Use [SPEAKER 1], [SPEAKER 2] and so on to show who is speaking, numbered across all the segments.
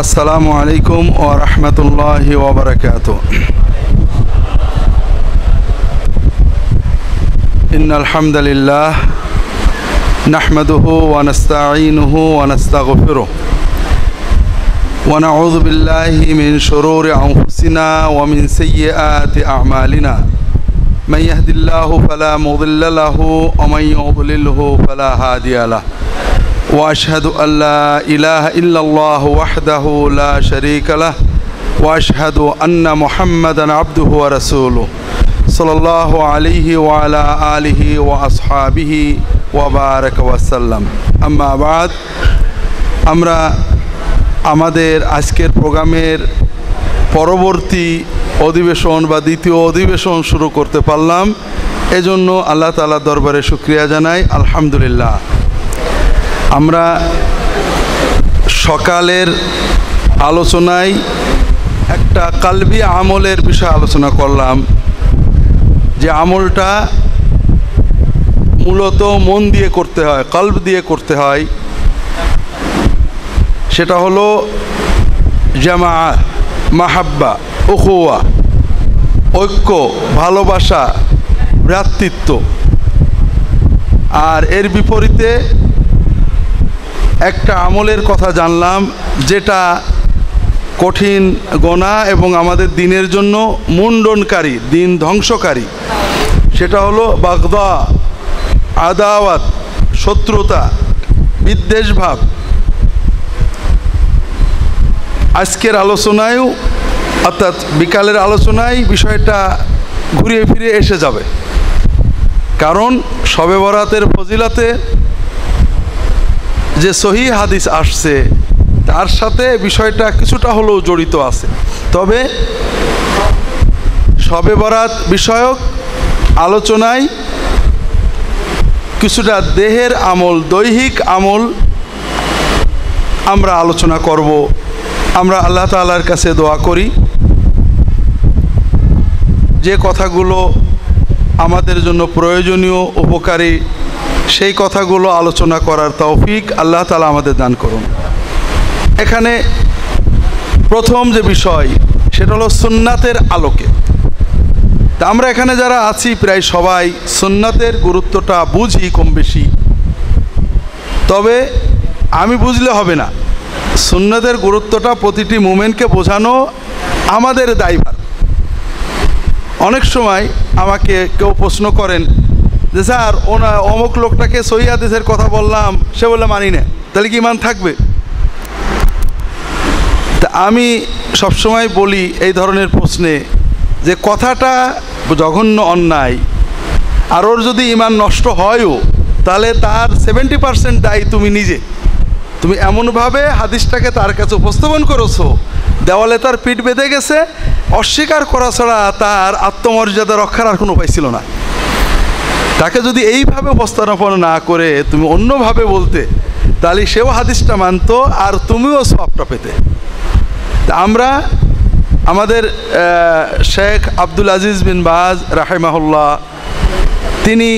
[SPEAKER 1] আসসালামু আলাইকুম ওয়া রাহমাতুল্লাহি ওয়া বারাকাতুহু। ইন্নাল হামদালিল্লাহ নাহমাদুহু ওয়া নাস্তাঈনুহু ওয়া নাস্তাগফিরুহু ওয়া নাউযু বিল্লাহি মিন শুরুরি আনফুসিনা ওয়া মিন সাইয়্যাতি আ'মালিনা। মান ইয়াহদিল্লাহু ফালা মুদিল্লা লাহু ওয়া মান ইউদ্লিলহু ফালা হাদিয়া লাহু। وأشهد أن لا إله إلا الله وحده لا شريك له وأشهد أن محمدا عبده ورسوله صلى الله عليه وعلى آله وأصحابه وبارك وسلم أما بعد আমরা আমাদের আজকের প্রোগ্রামের পরবর্তী অধিবেশন বা দ্বিতীয় অধিবেশন শুরু করতে পারলাম, এজন্য আল্লাহ তাআলার দরবারে শুকরিয়া জানাই। আলহামদুলিল্লাহ। আমরা সকালের আলোচনায় একটা কালবি আমলের বিষয়ে আলোচনা করলাম, যে আমলটা মূলত মন দিয়ে করতে হয়, কলব দিয়ে করতে হয়। সেটা হলো জামাআ, মাহাব্বা, উখুয়া, ঐক্য, ভালোবাসা, ভ্রাতৃত্ব। আর এর বিপরীতে একটা আমলের কথা জানলাম যেটা কঠিন গোনা এবং আমাদের দিনের জন্য মুন্ডনকারী, দিন ধ্বংসকারী। সেটা হলো বাগদা, আদাওয়াত, শত্রুতা, বিদ্বেষভাব। আজকের আলোচনায়ও অর্থাৎ বিকালের আলোচনায় বিষয়টা ঘুরিয়ে ফিরে এসে যাবে, কারণ শবে বরাতের ফজিলতে যে সহিহ হাদিস আসছে তার সাথে বিষয়টা কিছুটা হলেও জড়িত আছে। তবে শবে বরাত বিষয়ক আলোচনায় কিছুটা দেহের আমল, দৈহিক আমল আমরা আলোচনা করব। আমরা আল্লাহ তাআলার কাছে দোয়া করি যে কথাগুলো আমাদের জন্য প্রয়োজনীয়, উপকারী, সেই কথাগুলো আলোচনা করার তৌফিক আল্লাহ তাআলা আমাদের দান করুন। এখানে প্রথম যে বিষয় সেটা হলো সুন্নাতের আলোকে। তা আমরা এখানে যারা আছি প্রায় সবাই সুন্নাতের গুরুত্বটা বুঝি কম বেশি, তবে আমি বুঝলে হবে না, সুন্নাতের গুরুত্বটা প্রতিটি মুমিনকে বোঝানো আমাদের দায়ভার। অনেক সময় আমাকে কেউ প্রশ্ন করেন যে স্যার অমুক লোকটাকে সহিহ হাদিসের কথা বললাম, সে বলে মানি না, তাহলে কি ঈমান থাকবে? তা আমি সবসময় বলি এই ধরনের প্রশ্নে যে কথাটা জঘন্য অন্যায়, আর ওর যদি ঈমান নষ্ট হয়ও তাহলে তার 70% দায়ী তুমি নিজে। তুমি এমনভাবে হাদিসটাকে তার কাছে উপস্থাপন করেছো, দেওয়ালে তার পিঠ বেঁধে গেছে, অস্বীকার করা ছাড়া তার আত্মমর্যাদা রক্ষার আর কোনো উপায় ছিল না। তাকে যদি এইভাবে উপস্থাপনা না করে তুমি অন্যভাবে বলতে, তাহলে সেও হাদিসটা মানত আর তুমিও সওয়াবটা পেতে। তা আমরা আমাদের শেখ আব্দুল আজিজ বিন বাজ রাহিমাহুল্লাহ, তিনি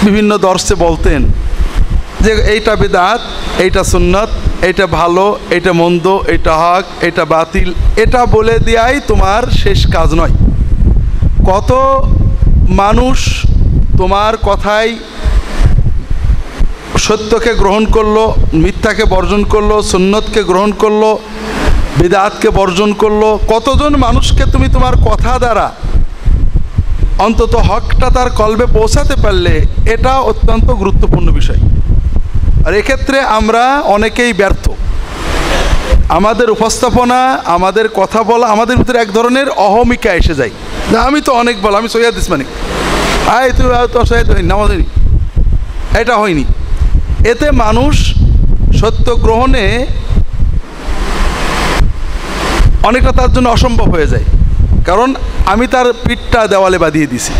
[SPEAKER 1] বিভিন্ন দর্শে বলতেন যে এইটা বিদআত, এইটা সুন্নাত, এইটা ভালো, এইটা মন্দ, এইটা হক, এইটা বাতিল, এটা বলে দেওয়াই তোমার শেষ কাজ নয়। কত মানুষ তোমার কথাই সত্যকে গ্রহণ করলো, মিথ্যাকে বর্জন করলো, সুন্নতকে গ্রহণ করলো, বিদআতকে বর্জন করলো। কতজন মানুষকে তুমি তোমার কথা দ্বারা অন্তত হকটা তার কলবে পৌঁছাতে পারলে, এটা অত্যন্ত গুরুত্বপূর্ণ বিষয়। আর এক্ষেত্রে আমরা অনেকেই ব্যর্থ। আমাদের উপস্থাপনা, আমাদের কথা বলা, আমাদের ভিতরে এক ধরনের অহমিকা এসে যায়। না আমি তো অনেক বল, আমি সহিহ হাদিস মানি, আয় তুই তোর সহিহ নামাজ হয়নি, এটা হয়নি। এতে মানুষ সত্য গ্রহণে অনেকটা তার জন্য অসম্ভব হয়ে যায়, কারণ আমি তার পিঠটা দেওয়ালে বাঁধিয়ে দিছি।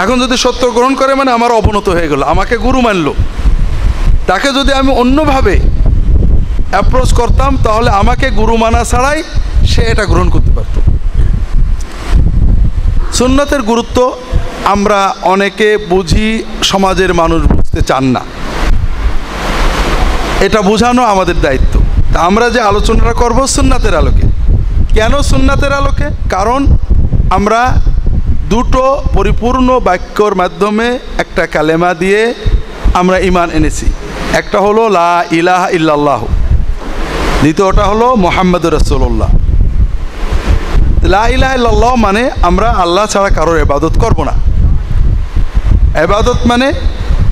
[SPEAKER 1] এখন যদি সত্য গ্রহণ করে মানে আমার অবনত হয়ে গেল, আমাকে গুরু মানল। তাকে যদি আমি অন্যভাবে অ্যাপ্রোচ করতাম তাহলে আমাকে গুরু মানা ছাড়াই সে এটা গ্রহণ করতে পারত। সুন্নাতের গুরুত্ব আমরা অনেকে বুঝি, সমাজের মানুষ বুঝতে চান না। এটা বোঝানো আমাদের দায়িত্ব। তা আমরা যে আলোচনাটা করব সুন্নাতের আলোকে। কেন সুন্নাতের আলোকে? কারণ আমরা দুটো পরিপূর্ণ বাক্যর মাধ্যমে একটা কালেমা দিয়ে আমরা ঈমান এনেছি। একটা হলো লা ইলাহা ইল্লাল্লাহ, দ্বিতীয়টা হলো মুহাম্মাদুর রাসূলুল্লাহ। লা ইলাহা ইল্লাল্লাহ মানে আমরা আল্লাহ ছাড়া কারোর ইবাদত করব না। ইবাদত মানে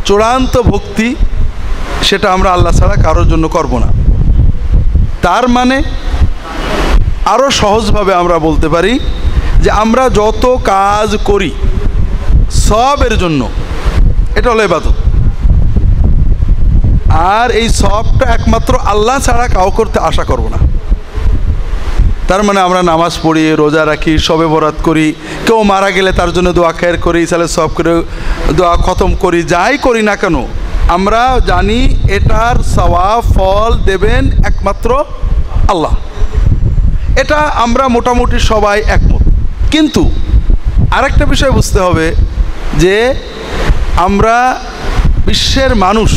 [SPEAKER 1] চূড়ান্ত ভক্তি, সেটা আমরা আল্লাহ ছাড়া কারোর জন্য করব না। তার মানে আরও সহজভাবে আমরা বলতে পারি যে আমরা যত কাজ করি সবের জন্য, এটা হলো ইবাদত। আর এই সবটা একমাত্র আল্লাহ ছাড়া কাউ করতে আশা করব না। তার মানে আমরা নামাজ পড়ি, রোজা রাখি, শবে বরাত করি, কেউ মারা গেলে তার জন্য দোয়া খায়ের করি, ইসালে সব করে দোয়া খতম করি, যাই করি না কেন আমরা জানি এটার সওয়াব ফল দেবেন একমাত্র আল্লাহ। এটা আমরা মোটামুটি সবাই একমত। কিন্তু আরেকটা বিষয় বুঝতে হবে যে আমরা বিশ্বের মানুষ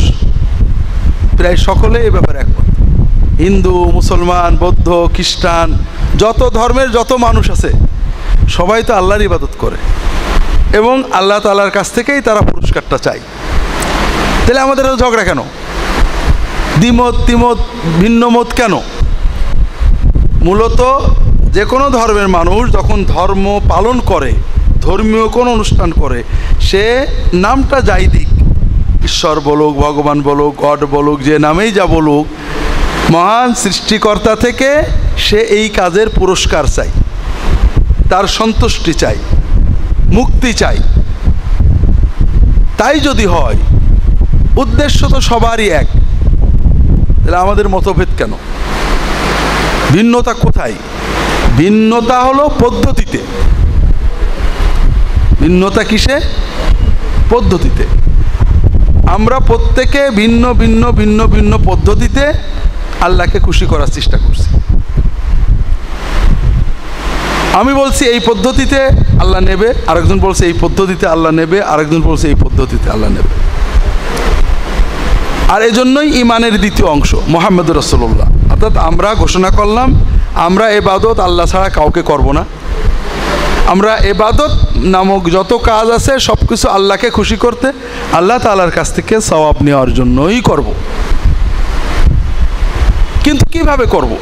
[SPEAKER 1] প্রায় সকলে এ ব্যাপারে একমত। হিন্দু, মুসলমান, বৌদ্ধ, খ্রিস্টান, যত ধর্মের যত মানুষ আছে সবাই তো আল্লাহর ইবাদত করে এবং আল্লাহ তাআলার কাছ থেকেই তারা পুরস্কারটা চায়। তাহলে আমাদের ঝগড়া কেন? দ্বিমত, তিমত, ভিন্ন মত কেন? মূলত যে কোনো ধর্মের মানুষ যখন ধর্ম পালন করে, ধর্মীয় কোনো অনুষ্ঠান করে, সে নামটা যাই দিক, ঈশ্বর বলুক, ভগবান বলুক, গড বলুক, যে নামেই যা বলুক, মহান সৃষ্টিকর্তা থেকে সে এই কাজের পুরস্কার চাই, তার সন্তুষ্টি চাই, মুক্তি চাই। তাই যদি হয়, উদ্দেশ্য তো সবারই এক, তাহলে আমাদের মতভেদ কেন? ভিন্নতা কোথায়? ভিন্নতা হলো পদ্ধতিতে। ভিন্নতা কিসে? পদ্ধতিতে। আমরা প্রত্যেকে ভিন্ন ভিন্ন ভিন্ন ভিন্ন পদ্ধতিতে আল্লাহকে খুশি করার চেষ্টা করছি। আমি বলছি এই পদ্ধতিতে আল্লাহ নেবে, আরেকজন বলছে এই পদ্ধতিতে আল্লাহ নেবে, আরেকজন বলছে এই পদ্ধতিতে আল্লাহ নেবে। আর এজন্যই ঈমানের দ্বিতীয় অংশ মুহাম্মদুর রাসূলুল্লাহ, অর্থাৎ আমরা ঘোষণা করলাম আমরা ইবাদত আল্লাহ ছাড়া কাউকে করব না। আমরা ইবাদত নামক যত কাজ আছে সব কিছু আল্লাহকে খুশি করতে, আল্লাহ তাআলার কাছ থেকে সওয়াব নেওয়ার জন্যই করব। কিন্তু কিভাবে করব?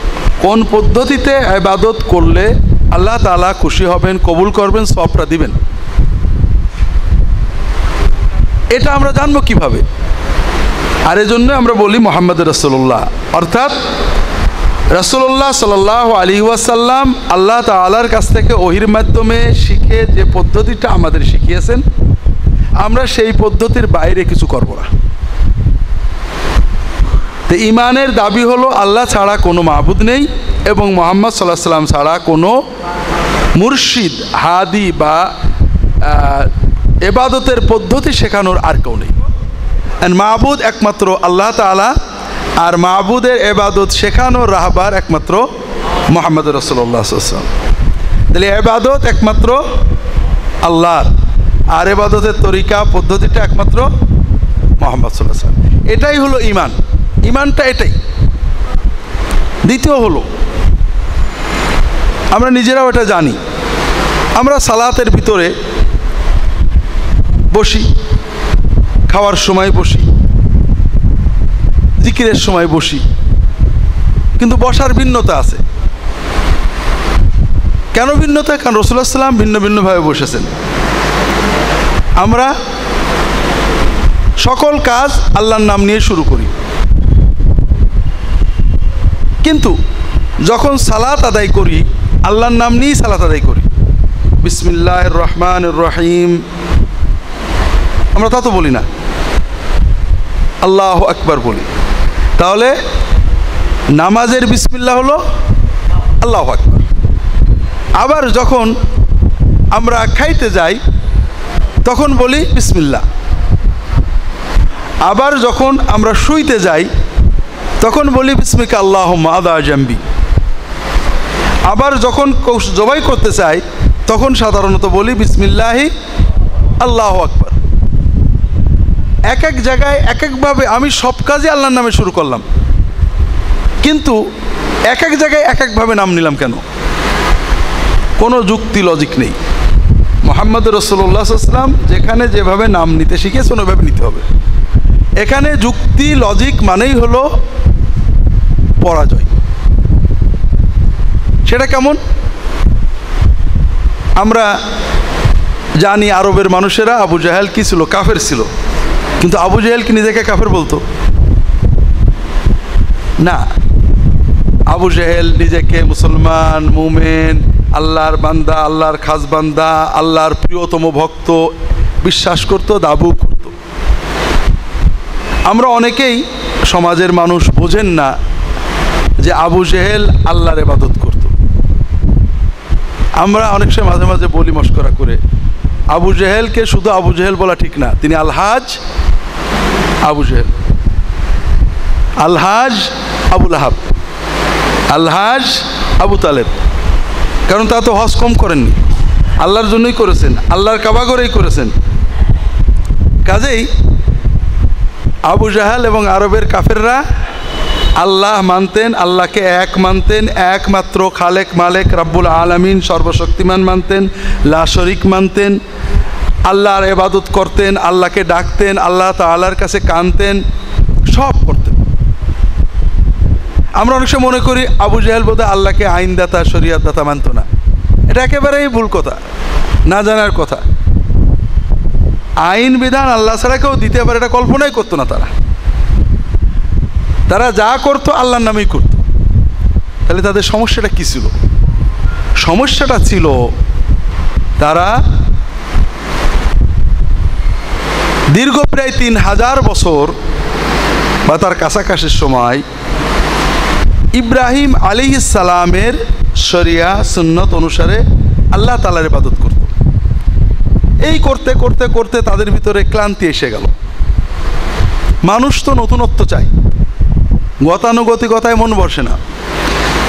[SPEAKER 1] কোন পদ্ধতিতে ইবাদত করলে আল্লাহ তাআলা খুশি হবেন, কবুল করবেন, সওয়াবটা দিবেন, এটা আমরা জানবো কিভাবে? আর এজন্য আমরা বলি মুহাম্মদুর রাসূলুল্লাহ, অর্থাৎ রাসূলুল্লাহ সাল্লাল্লাহু আলাইহি ওয়াসাল্লাম আল্লাহ তাআলার কাছ থেকে ওহীর মাধ্যমে শিখে যে পদ্ধতিটা আমাদের শিখিয়েছেন, আমরা সেই পদ্ধতির বাইরে কিছু করব না। তো ঈমানের দাবি হলো আল্লাহ ছাড়া কোনো মাবুদ নেই এবং মুহাম্মদ সাল্লাল্লাহু আলাইহি ওয়াসাল্লাম ছাড়া কোনো মুর্শিদ, হাদি বা ইবাদতের পদ্ধতি শেখানোর আর কেউ নেই। মাবুদ একমাত্র আল্লাহ তাআলা, আর মাবুদের ইবাদত শেখানোর রাহবার একমাত্র মুহাম্মদুর রাসূলুল্লাহ সাল্লাল্লাহু আলাইহি ওয়াসাল্লাম। তাহলে ইবাদত একমাত্র আল্লাহর, আর ইবাদতের তরিকা পদ্ধতিটা একমাত্র মুহাম্মদ সাল্লাল্লাহু আলাইহি ওয়াসাল্লাম। এটাই হলো ঈমান। ঈমানটা এটাই। দ্বিতীয় হলো আমরা নিজেরাও এটা জানি, আমরা সালাতের ভিতরে বসি, খাওয়ার সময় বসি, জিকিরের সময় বসি, কিন্তু বসার ভিন্নতা আছে। কেন ভিন্নতা? কারণ রাসূলুল্লাহ সাল্লাল্লাহু আলাইহি ওয়াসাল্লাম ভিন্ন ভিন্নভাবে বসেছেন। আমরা সকল কাজ আল্লাহর নাম নিয়ে শুরু করি, কিন্তু যখন সালাত আদায় করি আল্লাহর নাম নিয়েই সালাত আদায় করি। বিসমিল্লাহির রহমানির রহিম আমরা তা তো বলি না, আল্লাহু আকবার বলি। তাহলে নামাজের বিসমিল্লাহ হলো আল্লাহু আকবার। আবার যখন আমরা খাইতে যাই তখন বলি বিসমিল্লাহ। আবার যখন আমরা শুইতে যাই তখন বলি বিসমিকা আল্লাহুম্মা আদা জামবি। আবার যখন জবাই করতে চাই তখন সাধারণত বলি বিসমিল্লাহি আল্লাহু আকবার। এক এক জায়গায় এক একভাবে আমি সব কাজে আল্লাহর নামে শুরু করলাম, কিন্তু এক এক জায়গায় এক একভাবে নাম নিলাম কেন? কোনো যুক্তি লজিক নেই। মুহাম্মদ রাসূলুল্লাহ সাল্লাল্লাহু আলাইহি ওয়াসাল্লাম যেখানে যেভাবে নাম নিতে শিখেছেন ওইভাবে নিতে হবে। এখানে যুক্তি লজিক মানেই হলো পরাজয়। সেটা কেমন? আমরা জানি আরবের মানুষেরা আবু জাহেল কি ছিল? কাফের ছিল। কিন্তু আবু জাহেল কি নিজেকে কাফের বলতো? না, আবু জাহেল নিজেকে মুসলমান, মুমিন, আল্লাহর বান্দা, আল্লাহর খাস বান্দা, আল্লাহর প্রিয়তম ভক্ত বিশ্বাস করত, দাবু করত। আমরা অনেকেই সমাজের মানুষ বোঝেন না যে আবু জাহেল আল্লাহর ইবাদত করত। আমরা অনেক সময় মাঝে মাঝে বলি মশকরা করে, আবু জাহেলকে শুধু আবু জাহেল বলা ঠিক না, তিনি আলহাজ আবু জাহেল, আলহাজ আবু লাহাব, আলহাজ আবু তালেব। কারণ তা তো হজ কম করেননি, আল্লাহর জন্যই করেছেন, আল্লাহর কাবা করেই করেছেন। কাজেই আবু জাহেল এবং আরবের কাফেররা আল্লাহ মানতেন, আল্লাহকে এক মানতেন, একমাত্র খালেক মালেক রাব্বুল আলামিন সর্বশক্তিমান মানতেন, লা শরীক মানতেন, আল্লাহর ইবাদত করতেন, আল্লাহকে ডাকতেন, আল্লাহ তাআলার কাছে কাঁদতেন, সব করতেন। আমরা অনেক সময় মনে করি আবু জাহেল বোধহয় আল্লাহকে আইনদাতা শরীয়তদাতা মানত না। এটা একেবারেই ভুল কথা, না জানার কথা। আইন বিধান আল্লাহ ছাড়া কেউ দিতে পারে এটা কল্পনাই করতো না তারা। তারা যা করতো আল্লাহর নামেই করতো। তাহলে তাদের সমস্যাটা কী ছিল? সমস্যাটা ছিল তারা দীর্ঘ প্রায় 3000 বছর বা তার কাছাকাছির সময় ইব্রাহিম আলাইহিস সালামের শরিয়া সুন্নত অনুসারে আল্লাহ তাআলার ইবাদত করত। এই করতে করতে করতে তাদের ভিতরে ক্লান্তি এসে গেল। মানুষ তো নতুনত্ব চায়, গতানুগতিকতায় মন বসে না।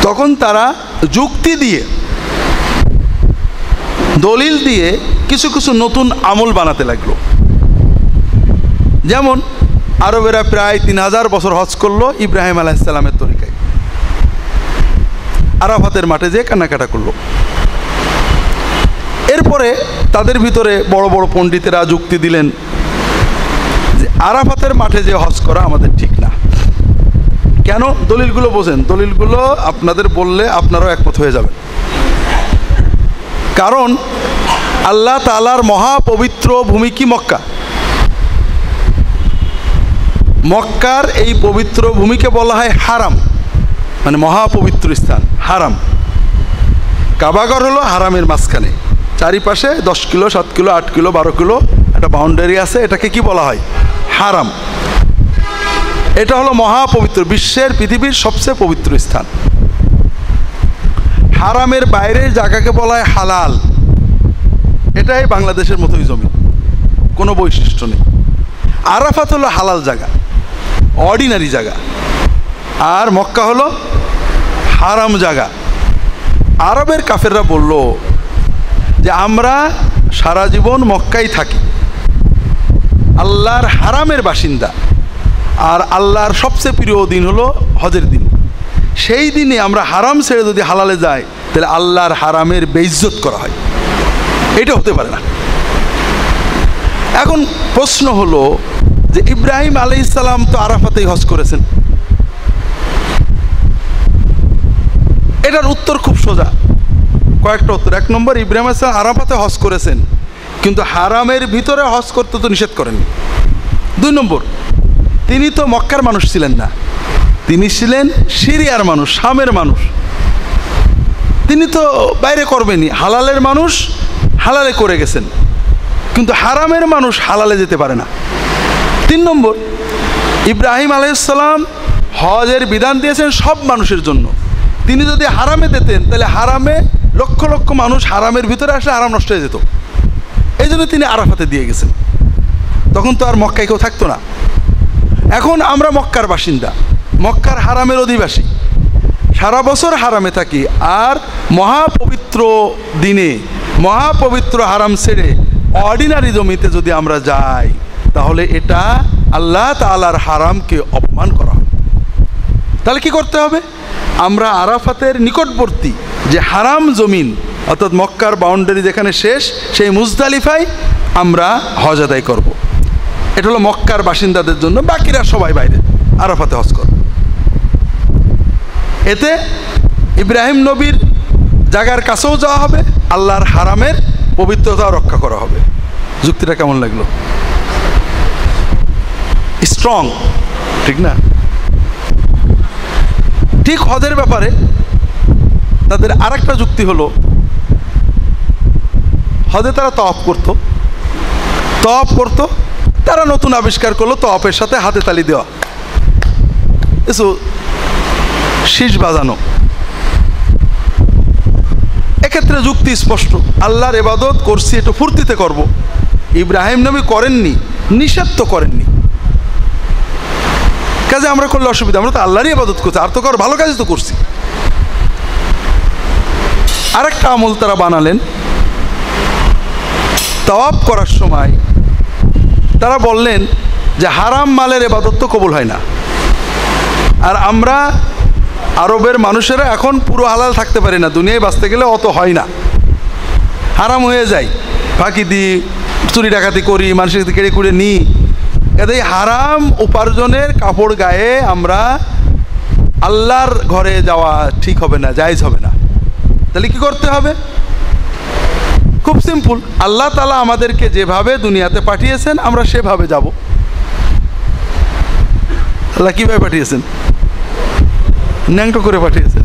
[SPEAKER 1] তখন তারা যুক্তি দিয়ে, দলিল দিয়ে কিছু কিছু নতুন আমল বানাতে লাগলো। যেমন আরবেরা প্রায় 3000 বছর হজ করলো ইব্রাহিম আলাইহিস সালামের তরিকায়, আরাফাতের মাঠে যেয়ে কান্নাকাটা করলো। এরপরে তাদের ভিতরে বড় বড় পণ্ডিতেরা যুক্তি দিলেন যে আরাফাতের মাঠে যে হজ করা আমাদের ঠিক না। কেন? দলিলগুলো বোঝেন, দলিলগুলো আপনাদের বললে আপনারাও একমত হয়ে যাবেন। কারণ আল্লাহ তাআলার মহাপবিত্র ভূমি কি মক্কা। মক্কার এই পবিত্র ভূমিকে বলা হয় হারাম, মানে মহাপবিত্র স্থান, হারাম। কাবাঘর হলো হারামের মাঝখানে, চারিপাশে 10 কিলো 7 কিলো 8 কিলো 12 কিলো একটা বাউন্ডারি আছে, এটাকে কি বলা হয়? হারাম। এটা হলো মহাপবিত্র, বিশ্বের পৃথিবীর সবচেয়ে পবিত্র স্থান। হারামের বাইরের জায়গাকে বলা হয় হালাল। এটাই বাংলাদেশের মতোই জমি, কোনো বৈশিষ্ট্য নেই। আরাফাত হলো হালাল জায়গা, অর্ডিনারি জায়গা, আর মক্কা হলো হারাম জায়গা। আরবের কাফেররা বলল যে আমরা সারা জীবন মক্কায় থাকি, আল্লাহর হারামের বাসিন্দা, আর আল্লাহর সবচেয়ে প্রিয় দিন হলো হজের দিন। সেই দিনে আমরা হারাম ছেড়ে যদি হালালে যাই তাহলে আল্লাহর হারামের বেইজ্জত করা হয়। এটা হতে পারে না। এখন প্রশ্ন হলো যে ইব্রাহিম আলাইহিস সালাম তো আরাফাতেই হজ করেছেন। এটার উত্তর খুব সোজা, কয়েকটা উত্তর। 1 নম্বর, ইব্রাহিম আলাইহিস সালাম আরাফাতে হজ করেছেন, কিন্তু হারামের ভিতরে হজ করতে তো নিষেধ করেননি। 2 নম্বর, তিনি তো মক্কার মানুষ ছিলেন না, তিনি ছিলেন সিরিয়ার মানুষ, শামের মানুষ। তিনি তো বাইরে করবেনই, হালালের মানুষ হালালে করে গেছেন, কিন্তু হারামের মানুষ হালালে যেতে পারে না। 3 নম্বর, ইব্রাহিম আলাইহিস সালাম হজের বিধান দিয়েছেন সব মানুষের জন্য। তিনি যদি হারামে দিতেন তাহলে হারামে লক্ষ লক্ষ মানুষ হারামের ভিতরে আসলে হারাম নষ্ট হয়ে যেত। এই জন্য তিনি আরাফাতে দিয়ে গেছেন, তখন তো আর মক্কায় কেউ থাকতো না। এখন আমরা মক্কার বাসিন্দা, মক্কার হারামের অধিবাসী, সারা বছর হারামে থাকি, আর মহাপবিত্র দিনে মহাপবিত্র হারাম ছেড়ে অর্ডিনারি জমিতে যদি আমরা যাই তাহলে এটা আল্লাহ তাআলার হারামকে অপমান করা হয়। তাহলে কি করতে হবে? আমরা আরাফাতের নিকটবর্তী যে হারাম জমিন অর্থাৎ মক্কার বাউন্ডারি যেখানে শেষ সেই মুজদালিফায় আমরা হজ আদায় করব। এটা হলো মক্কার বাসিন্দাদের জন্য, বাকিরা সবাই বাইরে আরাফাতে হজ করবে। এতে ইব্রাহিম নবীর জায়গার কাছেও যাওয়া হবে, আল্লাহর হারামের পবিত্রতাও রক্ষা করা হবে। যুক্তিটা কেমন লাগলো? স্ট্রং, ঠিক না? ঠিক হজের ব্যাপারে তাদের আরেকটা যুক্তি হলো, হজে তারা তওয়াফ করতো, তারা নতুন আবিষ্কার করলো তওয়াফের সাথে হাতে তালি দেওয়া, কিছু শীষ বাজানো। এক্ষেত্রে যুক্তি স্পষ্ট, আল্লাহর ইবাদত করছি একটু ফুর্তিতে করব। ইব্রাহিম নবী করেননি, নিষেধ তো করেননি, কাজে আমরা করলে অসুবিধা? আমরা তো আল্লাহরই ইবাদত করছি, আর তো কর ভালো কাজ তো করছি। আরেকটা আমল তারা বানালেন, তাওয়াফ করার সময় তারা বললেন যে হারাম মালের ইবাদত তো কবুল হয় না, আর আমরা আরবের মানুষেরা এখন পুরো হালাল থাকতে পারি না, দুনিয়ায় বাঁচতে গেলে অত হয় না, হারাম হয়ে যায়, ফাঁকি দিই, চুরি ডাকাতি করি, মানুষের কেড়ে কুড়ে নিই, এতে হারাম উপার্জনের কাপড় গায়ে আমরা আল্লাহর ঘরে যাওয়া ঠিক হবে না, জায়েজ হবে না। তাহলে কি করতে হবে? খুব সিম্পল, আল্লাহ তাআলা আমাদেরকে যেভাবে দুনিয়াতে পাঠিয়েছেন আমরা সেভাবে যাব। আল্লাহ কীভাবে পাঠিয়েছেন? ন্যাংটো করে পাঠিয়েছেন,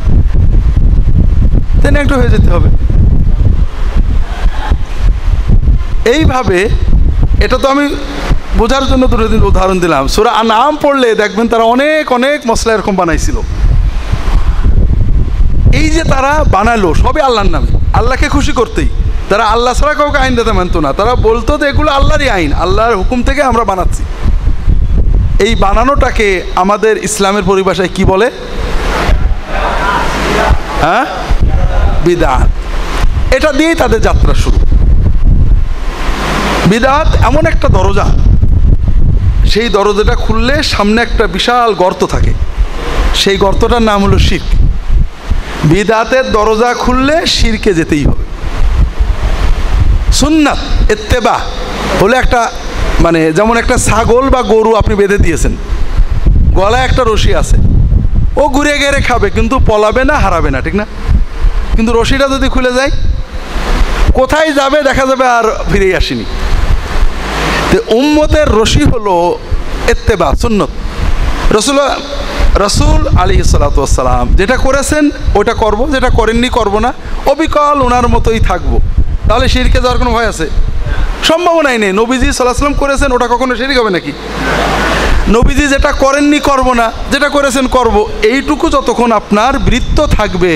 [SPEAKER 1] তাই ন্যাংটো হয়ে যেতে হবে। এইভাবে, এটা তো আমি বোঝার জন্য দুটো দিন উদাহরণ দিলাম। সূরা আনআম পড়লে দেখবেন তারা অনেক অনেক মশলা এরকম বানাইছিল। এই যে তারা বানালো সবই আল্লাহর নামে, আল্লাহকে খুশি করতেই। তারা আল্লাহ ছাড়া কাউকে আইন দিতে মানতো না, তারা বলতো যে এগুলো আল্লাহরই আইন, আল্লাহর হুকুম থেকে আমরা বানাচ্ছি। এই বানানোটাকে আমাদের ইসলামের পরিভাষায় কি বলে? হ্যাঁ, বিদআত। এটা দিয়েই তাদের যাত্রা শুরু। বিদআত এমন একটা দরজা, সেই দরজাটা খুললে সামনে একটা বিশাল গর্ত থাকে, সেই গর্তটার নাম হলো শিরক। বিদআতের দরজা খুললে শিরকে যেতেই হবে। সুন্নাত ইত্তেবা হলে একটা, মানে যেমন একটা ছাগল বা গরু আপনি বেঁধে দিয়েছেন, গলায় একটা রশি আছে, ও ঘুরে গেড়ে খাবে কিন্তু পলাবে না, হারাবে না, ঠিক না? কিন্তু রশিটা যদি খুলে যায়, কোথায় যাবে দেখা যাবে আর ফিরেই আসেনি। তো উম্মতের রশি হলো ইত্তেবা, সুন্নত। রসুল আলাইহিস সালাতু ওয়াস সালাম যেটা করেছেন ওটা করব, যেটা করেননি করব না, অবিকল ওনার মতোই থাকবো। তাহলে শিরকে যাওয়ার কোনো ভয় আছে? সম্ভাবনাই নেই। নবীজি সাল্লাল্লাহু আলাইহি ওয়াসাল্লাম করেছেন, ওটা কখনো শিরক হবে নাকি? নবীজি যেটা করেননি করব না, যেটা করেছেন করব, এইটুকু যতক্ষণ আপনার বৃত্ত থাকবে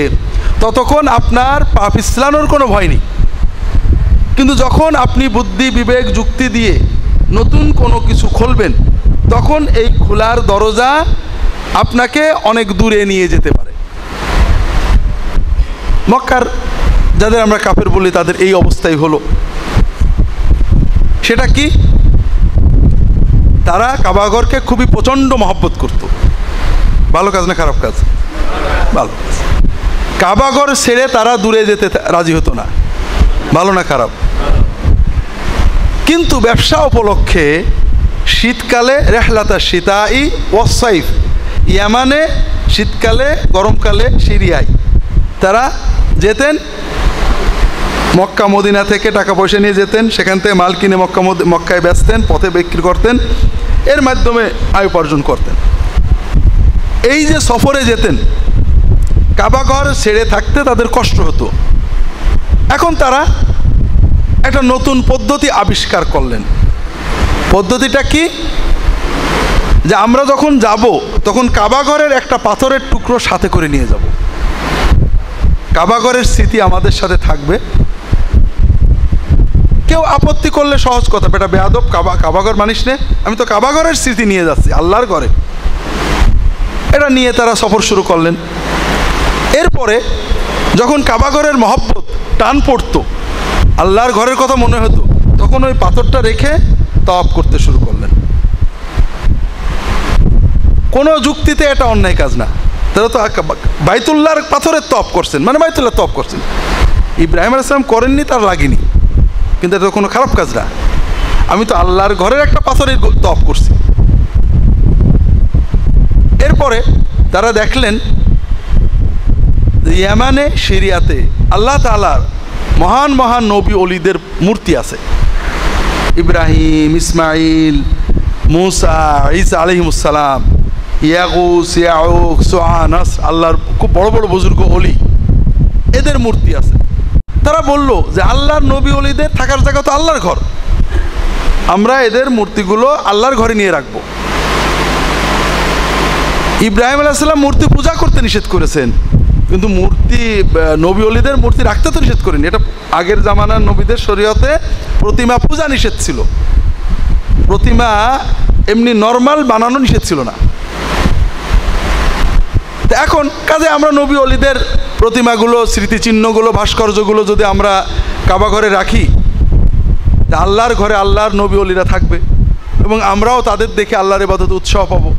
[SPEAKER 1] ততক্ষণ আপনার পা পিছলানোর কোনো ভয় নেই। কিন্তু যখন আপনি বুদ্ধি বিবেক যুক্তি দিয়ে নতুন কোনো কিছু খুলবেন, তখন এই খোলার দরজা আপনাকে অনেক দূরে নিয়ে যেতে পারে। মক্কার যাদের আমরা কাফের বলি তাদের এই অবস্থাই হলো। সেটা কি? তারা কাবাঘরকে খুবই প্রচণ্ড মহব্বত করত। ভালো কাজ না খারাপ কাজ? ভালো কাজ। কাবাঘর ছেড়ে তারা দূরে যেতে রাজি হতো না। ভালো না খারাপ? কিন্তু ব্যবসা উপলক্ষে শীতকালে রেহলাতা শীতাই ওয়াসাইফ, ইয়ামানে শীতকালে, গরমকালে সিরিয়ায় তারা যেতেন, মক্কা মদিনা থেকে টাকা পয়সা নিয়ে যেতেন, সেখান থেকে মাল কিনে মক্কায় বেচতেন, পথে বিক্রি করতেন, এর মাধ্যমে আয় উপার্জন করতেন। এই যে সফরে যেতেন, কাবাঘর ছেড়ে থাকতে তাদের কষ্ট হতো। এখন তারা একটা নতুন পদ্ধতি আবিষ্কার করলেন। পদ্ধতিটা কি? যে আমরা যখন যাব তখন কাবাঘরের একটা পাথরের টুকরো সাথে করে নিয়ে যাব। কাবাঘরের স্মৃতি আমাদের সাথে থাকবে। কেউ আপত্তি করলে সহজ কথা, বেটা বেয়াদব, কাবাঘর মানিস নে, আমি তো কাবাঘরের স্মৃতি নিয়ে যাচ্ছি আল্লাহর ঘরে। এটা নিয়ে তারা সফর শুরু করলেন। এরপরে যখন কাবাঘরের মহব্বত টান পড়তো, আল্লাহর ঘরের কথা মনে হতো, তখন ওই পাথরটা রেখে তাওয়াফ করতে শুরু করলেন। কোনো যুক্তিতে এটা অন্যায় কাজ না। তারা তো বাইতুল্লাহর পাথরের তপ করছেন, মানে বাইতুল্লাহ তপ করছেন। ইব্রাহিম আলাইহিস সালাম করেননি, তার লাগেনি, কিন্তু এটা তো কোনো খারাপ কাজ না। আমি তো আল্লাহর ঘরের একটা পাথরের তপ করছি। এরপরে তারা দেখলেন ইয়ামানে সিরিয়াতে আল্লাহ তাআলার মহান মহান নবী অলিদের মূর্তি আছে। ইব্রাহিম, ইসমাইল, মুসা, ঈসা আলাইহিমুসসালাম, ইয়াগুস, ইয়াউক, সুআ, নাসর, আল্লাহর খুব বড় বড় বুজুর্গ অলি, এদের মূর্তি আছে। তারা বলল যে আল্লাহর নবী অলিদের থাকার জায়গা তো আল্লাহর ঘর, আমরা এদের মূর্তিগুলো আল্লাহর ঘরে নিয়ে রাখবো। ইব্রাহিম আলাইহিস সালাম মূর্তি পূজা করতে নিষেধ করেছেন, কিন্তু মূর্তি নবী অলিদের মূর্তি রাখতে তো নিষেধ করেনি। এটা আগের জামানার নবীদের শরীয়তে প্রতিমা পূজা নিষেধ ছিল, প্রতিমা এমনি নর্মাল বানানো নিষেধ ছিল না। তো এখন কাজে আমরা নবী অলিদের প্রতিমাগুলো, স্মৃতিচিহ্নগুলো, ভাস্কর্যগুলো যদি আমরা কাবা ঘরে রাখি, আল্লাহর ঘরে আল্লাহর নবী অলিরা থাকবে এবং আমরাও তাদের দেখে আল্লাহর ইবাদতে উৎসাহ পাবো।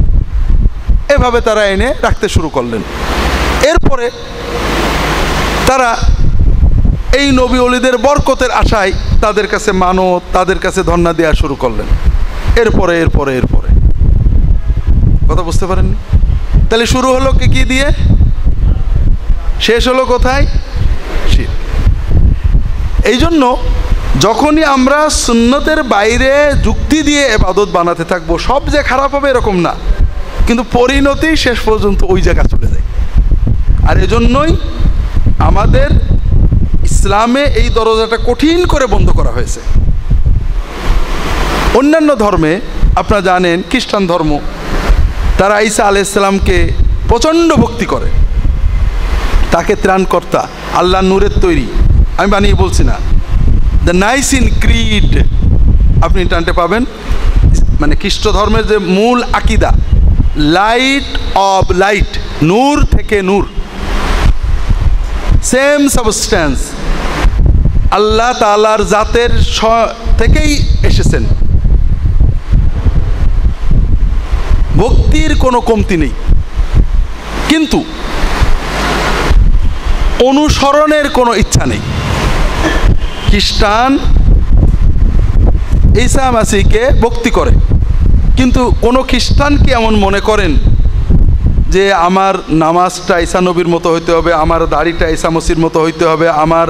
[SPEAKER 1] এভাবে তারা এনে রাখতে শুরু করলেন। এরপরে তারা এই নবী অলিদের বরকতের আশায় তাদের কাছে মানত, তাদের কাছে ধন্না দেওয়া শুরু করলেন। এরপরে এরপরে এরপরে কথা বুঝতে পারেননি? তাহলে শুরু হলো কি দিয়ে, শেষ হলো কোথায়? শিরক। এই জন্য যখনই আমরা সুন্নতের বাইরে যুক্তি দিয়ে ইবাদত বানাতে থাকবো, সব যে খারাপ হবে এরকম না, কিন্তু পরিণতি শেষ পর্যন্ত ওই জায়গা চলে যায়। আর এজন্যই আমাদের ইসলামে এই দরজাটা কঠিন করে বন্ধ করা হয়েছে। অন্যান্য ধর্মে আপনারা জানেন, খ্রিস্টান ধর্ম, তারা ঈসা আলাইহিস সালামকে প্রচণ্ড ভক্তি করে, তাকে ত্রাণকর্তা, আল্লাহ নূরের তৈরি। আমি বানিয়ে বলছি না, দ্য নাইসিন ক্রিড আপনি ইন্টারনেটে পাবেন, মানে খ্রিস্ট ধর্মের যে মূল আকিদা, লাইট অব লাইট, নূর থেকে নূর, সেম সাবস্ট্যান্স, আল্লাহ তাআলার জাতের থেকেই এসেছেন। ভক্তির কোনো কমতি নেই, কিন্তু অনুসরণের কোনো ইচ্ছা নেই। খ্রিস্টান ঈসা মাসিহকে ভক্তি করে, কিন্তু কোনো খ্রিস্টান কি এমন মনে করেন যে আমার নামাজটা ঈসা নবীর মতো হইতে হবে, আমার দাড়িটা ঈসা মসির মতো হইতে হবে, আমার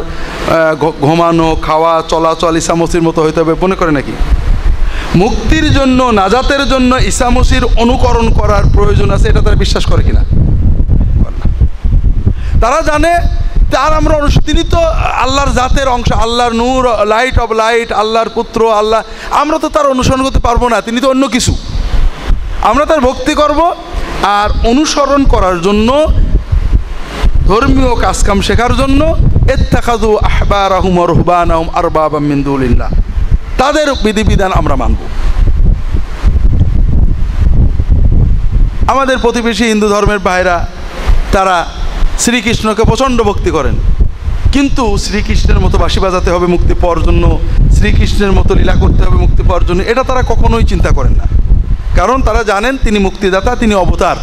[SPEAKER 1] ঘুমানো, খাওয়া, চলাচল ঈসা মসির মতো হইতে হবে? মনে করে নাকি মুক্তির জন্য, নাজাতের জন্য ঈসা মসির অনুকরণ করার প্রয়োজন আছে? এটা তারা বিশ্বাস করে কিনা? তারা জানে তার আমরা তিনি তো আল্লাহর জাতের অংশ, আল্লাহর নূর, লাইট অব লাইট, আল্লাহর পুত্র, আল্লাহ। আমরা তো তার অনুসরণ করতে পারবো না, তিনি তো অন্য কিছু। আমরা তার ভক্তি করব, আর অনুসরণ করার জন্য, ধর্মীয় কাজকাম শেখার জন্য ইত্তাখাযু আহবারাহুম ওয়া রুহবানাহুম আরবাবাম মিন দুনিল্লাহ, তাদের বিধিবিধান আমরা মানব। আমাদের প্রতিবেশী হিন্দু ধর্মের ভাইরা, তারা শ্রীকৃষ্ণকে প্রচণ্ড ভক্তি করেন, কিন্তু শ্রীকৃষ্ণের মতো বাঁশি বাজাতে হবে মুক্তি পাওয়ার জন্য, শ্রীকৃষ্ণের মতো লীলা করতে হবে মুক্তি পাওয়ার জন্য, এটা তারা কখনোই চিন্তা করেন না। কারণ তারা জানেন তিনি মুক্তিদাতা, তিনি অবতার,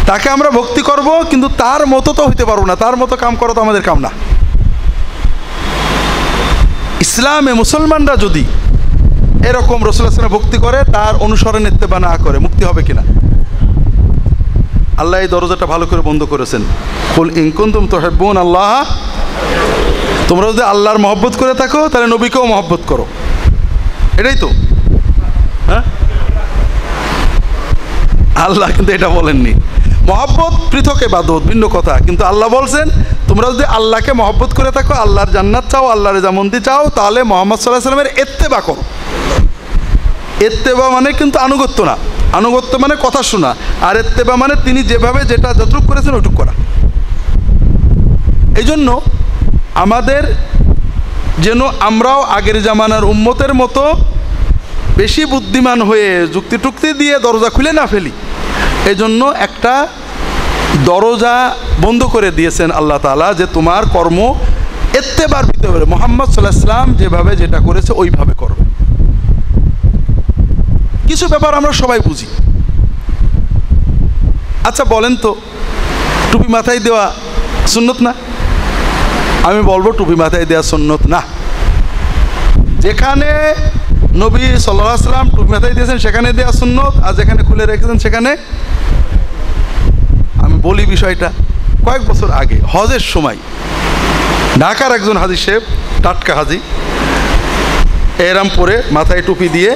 [SPEAKER 1] তাকে আমরা ভক্তি করব, কিন্তু তার মতো তো হইতে পারবো না, তার মতো কাম করা তো আমাদের কাম না। ইসলামে মুসলমানরা যদি এরকম রাসূলুল্লাহ সাল্লাল্লাহু আলাইহি ওয়াসাল্লাম ভক্তি করে, তার অনুসরণ ইত্তেবা না করে, মুক্তি হবে কিনা? আল্লাহ এই দরজাটা ভালো করে বন্ধ করেছেন। কুল ইন কুনতুম তুহিব্বুন আল্লাহ, তোমরা যদি আল্লাহর মহব্বত করে থাকো তাহলে নবীকেও মহব্বত করো, এটাই তো। হ্যাঁ, আল্লাহ কিন্তু এটা বলেননি। মহব্বত পৃথক ইবাদত, ভিন্ন কথা, কিন্তু আল্লাহ বলছেন তোমরা যদি আল্লাহকে মহব্বত করে থাকো, আল্লাহর জান্নাত চাও, আল্লাহর রেজামন্দি চাও, তাহলে মুহাম্মদ সাল্লাল্লাহু আলাইহি ওয়াসাল্লামের ইত্তেবা করো। ইত্তেবা মানে কিন্তু আনুগত্য না, আনুগত্য মানে কথা শোনা, আর ইত্তেবা মানে তিনি যেভাবে যেটা যতটুকু করেছেন ওইটুকু করা। এই জন্য আমাদের যেন আমরাও আগের জামানার উম্মতের মতো বেশি বুদ্ধিমান হয়ে যুক্তি টুক্তি দিয়ে দরজা খুলে না ফেলি, এজন্য একটা দরজা বন্ধ করে দিয়েছেন আল্লাহ তাআলা, যে তোমার কর্ম ইত্তেবার ভিতরে মুহাম্মদ সাল্লাল্লাহু আলাইহি ওয়াসাল্লাম যেভাবে যেটা করেছে ওইভাবে করবে। কিছু ব্যাপার আমরা সবাই বুঝি, আচ্ছা বলেন তো, টুপি মাথায় দেওয়া সুন্নত না? আমি বলবো টুপি মাথায় দেওয়া সুন্নত না। যেখানে নবী সাল্লাল্লাহু আলাইহি ওয়াসাল্লাম টুপি মাথায় দিয়েছেন সেখানে দেওয়া সুন্নত, আর যেখানে খুলে রেখেছেন সেখানে। আমি বলি বিষয়টা, কয়েক বছর আগে হজের সময় ঢাকার একজন হাজী সাহেব, টাটকা হাজী, এহরাম পরে মাথায় টুপি দিয়ে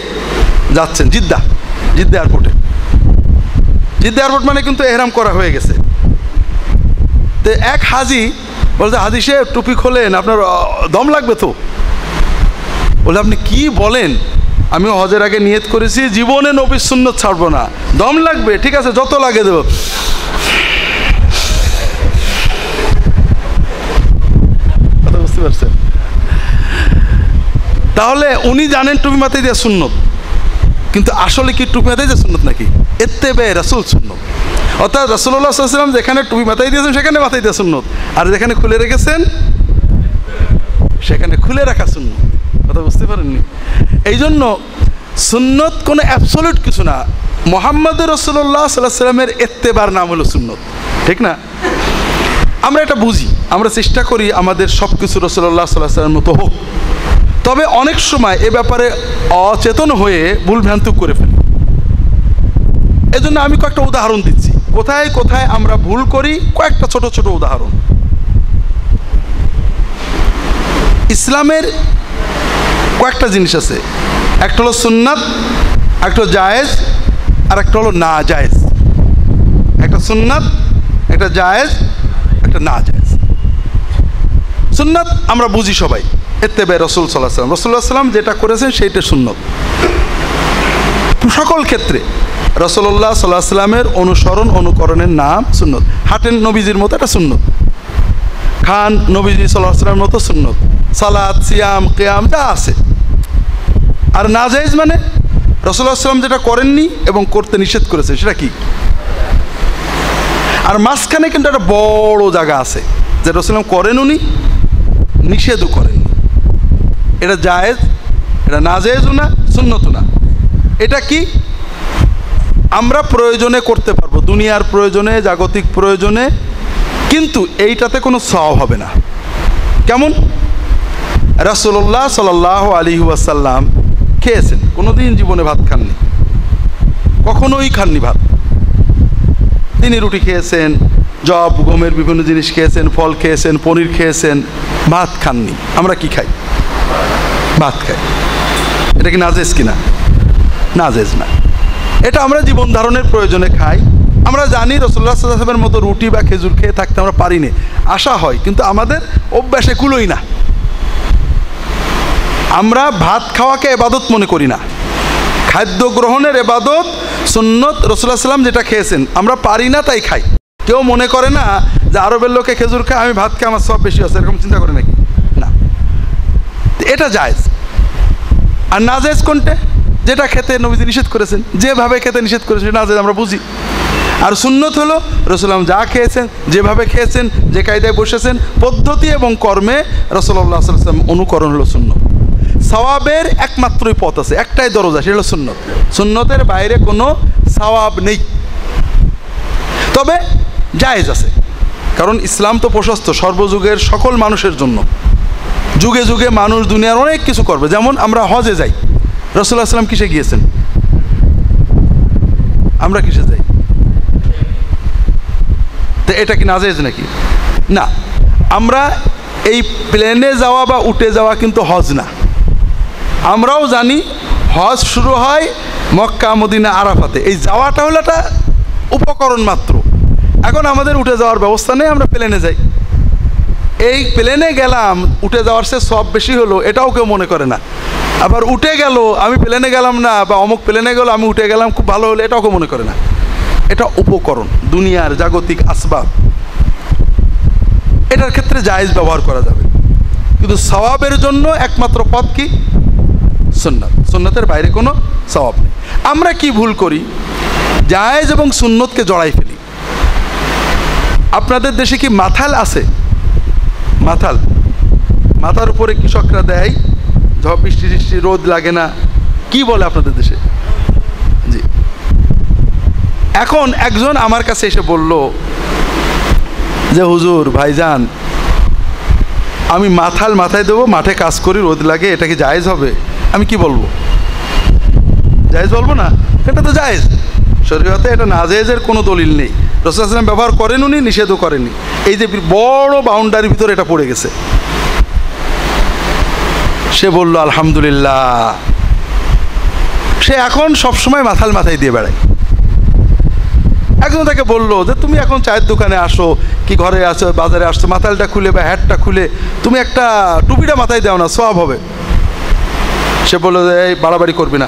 [SPEAKER 1] যাচ্ছেন জিদ্দা এয়ারপোর্টে। জিদ্দা এয়ারপোর্ট মানে কিন্তু এহরাম করা হয়ে গেছে। তো এক হাজী বলছে, হাজী সাহেব টুপি খোলেন, আপনার দম লাগবে তো। বলে, আপনি কি বলেন? আমি হজের আগে নিয়ত করেছি জীবনে নবীর সুন্নত ছাড়বো না। দম লাগবে? ঠিক আছে, যত লাগে দেব। কথা বুঝতে পারছেন? তাহলে উনি জানেন টুপি মাথায় দেওয়া সুন্নত, কিন্তু আসলে কি টুপি মাথায় দেওয়া সুন্নত নাকি? ইত্তেবা রাসূল সুন্নত। অর্থাৎ রাসূলুল্লাহ সাল্লাল্লাহু আলাইহি ওয়াসাল্লাম যেখানে টুপি মাথায় দিয়েছেন সেখানে মাথায় দেওয়া সুন্নত, আর যেখানে খুলে রেখেছেন সেখানে খুলে রাখা সুন্নত। কথা বুঝতে পারেননি? এই জন্য সুন্নত কোনো অ্যাবসলিউট কিছু না। মুহাম্মদ রাসূলুল্লাহ সাল্লাল্লাহু আলাইহি ওয়াসাল্লামের ইত্তেবার নাম হলো সুন্নত, ঠিক না? আমরা এটা বুঝি, আমরা চেষ্টা করি আমাদের সব কিছু রাসূলুল্লাহ সাল্লাল্লাহু আলাইহি ওয়াসাল্লামের মতো হোক। তবে অনেক সময় এ ব্যাপারে অচেতন হয়ে ভুলভ্রান্তি করে ফেলি। এজন্য আমি কয়েকটা উদাহরণ দিচ্ছি, কোথায় কোথায় আমরা ভুল করি, কয়েকটা ছোট ছোট উদাহরণ। ইসলামের কয়েকটা জিনিস আছে, একটা হলো সুন্নাত, একটা হলো জায়েজ, আর একটা হলো না জায়েজ। একটা সুন্নাত, একটা জায়েজ, একটা না জায়েজ। সুন্নাত আমরা বুঝি সবাই, ইত্তেবা রাসূল সাল্লাল্লাহু আলাইহি ওয়াসাল্লাম, রাসূলুল্লাহ সাল্লাল্লাহু আলাইহি ওয়াসাল্লাম যেটা করেছেন সেইটা সুন্নত। সকল ক্ষেত্রে রাসূলুল্লাহ সাল্লাল্লাহু আলাইহি ওয়াসাল্লামের অনুসরণ অনুকরণের নাম সুন্নত। হাঁটেন নবীজির মতো, এটা সুন্নত। খান নবীজি সাল্লাল্লাহু আলাইহি ওয়াসাল্লামের মতো সুন্নত। সালাত, সিয়াম, কিয়াম যা আছে। আর নাজায়েজ মানে রাসূলুল্লাহ সাল্লাল্লাহু আলাইহি ওয়াসাল্লাম যেটা করেননি এবং করতে নিষেধ করেছে সেটা কি? আর মাঝখানে কিন্তু একটা বড় জায়গা আছে যে রাসূলুল্লাহ করেন উনি, নিষেধও করেননি। এটা জায়েজ, এটা নাজায়েজও না, সুন্নতও না। এটা কি? আমরা প্রয়োজনে করতে পারবো, দুনিয়ার প্রয়োজনে, জাগতিক প্রয়োজনে, কিন্তু এইটাতে কোনো সওয়াব হবে না। কেমন? রাসূলুল্লাহ সাল্লাল্লাহু আলাইহি ওয়াসাল্লাম খেয়েছেন, কোনোদিন জীবনে ভাত খাননি, কখনোই খাননি ভাত। তিনি রুটি খেয়েছেন, জব গমের বিভিন্ন জিনিস খেয়েছেন, ফল খেয়েছেন, পনির খেয়েছেন, ভাত খাননি। আমরা কি খাই? ভাত খাই। এটা কি নাজেজ কিনা? নাজেজ না। এটা আমরা জীবন ধারণের প্রয়োজনে খাই। আমরা জানি রাসূলুল্লাহ সাল্লাল্লাহু আলাইহি ওয়াসাল্লামের মতো রুটি বা খেজুর খেয়ে থাকতে আমরা পারি না, আশা হয়, কিন্তু আমাদের অভ্যাসে কুলোই না। আমরা ভাত খাওয়াকে ইবাদত মনে করি না, খাদ্য গ্রহণের ইবাদত সুন্নত। রাসূলুল্লাহ সাল্লাল্লাহু আলাইহি ওয়াসাল্লাম যেটা খেয়েছেন আমরা পারি না তাই খাই। কেউ মনে করে না যে আরবের লোকে খেজুর খায়, আমি ভাত খাই, আমার সব বেশি আছে, এরকম চিন্তা করে নাকি? না, এটা জায়েজ। আর নাজায়েজ কোনটা? যেটা খেতে নবীজি নিষেধ করেছেন, যেভাবে খেতে নিষেধ করেছেন নাজায়েজ আমরা বুঝি। আর সুন্নত হলো রাসূলুল্লাহ যা খেয়েছেন, যেভাবে খেয়েছেন, যে কায়দায় বসেছেন, পদ্ধতি এবং কর্মে রাসূলুল্লাহ সাল্লাল্লাহু আলাইহি ওয়াসাল্লাম অনুকরণ হলো সুন্নত। সওয়াবের একমাত্রই পথ আছে, একটাই দরজা, সেটা হলো সুন্নত। সুন্নতের বাইরে কোনো সওয়াব নেই। তবে জায়েজ আছে, কারণ ইসলাম তো প্রশস্ত, সর্বযুগের সকল মানুষের জন্য। যুগে যুগে মানুষ দুনিয়ার অনেক কিছু করবে। যেমন আমরা হজে যাই, রাসূলুল্লাহ সাল্লাল্লাহু আলাইহি ওয়াসাল্লাম কিসে গিয়েছেন? আমরা কিসে যাই? তো এটা কি নাজায়েজ নাকি? না। আমরা এই প্লেনে যাওয়া বা উঠে যাওয়া কিন্তু হজ না। আমরাও জানি হজ শুরু হয় মক্কা, মদিনা, আরাফাতে। এই যাওয়াটা হলো একটা উপকরণ মাত্র। এখন আমাদের উঠে যাওয়ার ব্যবস্থা নেই, আমরা প্লেনে যাই। এই প্লেনে গেলাম, উঠে যাওয়ার সে সব বেশি হলো, এটাও কেউ মনে করে না। আবার উঠে গেল, আমি প্লেনে গেলাম না, বা অমুক প্লেনে গেল, আমি উঠে গেলাম, খুব ভালো হলো, এটাও কেউ মনে করে না। এটা উপকরণ, দুনিয়ার জাগতিক আসবাব। এটার ক্ষেত্রে জায়েজ ব্যবহার করা যাবে, কিন্তু সওয়াবের জন্য একমাত্র পথ কি? সুন্নাত। সুন্নতের বাইরে কোনো সওয়াব নেই। আমরা কি ভুল করি? জায়েজ এবং সুন্নতকে জড়াই ফেলি। আপনাদের দেশে কি মাথাল আছে? মাথাল, মাথার উপরে কৃষকরা দেয়, ঝড় বৃষ্টি টিষ্টি, রোদ লাগে না, কি বলে আপনাদের দেশে? জি, এখন একজন আমার কাছে এসে বলল যে হুজুর ভাইজান, আমি মাথায় দেবো, মাঠে কাজ করি, রোদ লাগে, এটা কি জায়েজ হবে? আমি কি বলবো? জায়েজ বলবো না? এটা তো জায়েজ। শরীয়তে এটা না জায়েজের কোনো দলিল নেই। রাসূলুল্লাহ সাল্লাল্লাহু আলাইহি ওয়াসাল্লাম ব্যবহার করেন, উনি নিষেধও করেননি। এই যে বড় বাউন্ডারির ভিতরে এটা পড়ে গেছে। সে বলল আলহামদুলিল্লাহ। সে এখন সবসময় মাথায় দিয়ে বেড়ায়। একজন তাকে বললো যে তুমি এখন চায়ের দোকানে আসো কি ঘরে আসো, বাজারে আসছো, মাথালটা খুলে বা হ্যাটটা খুলে তুমি একটা টুপিটা মাথায় দাও না, সওয়াব হবে। সে বললো যে এই বাড়াবাড়ি করবি না,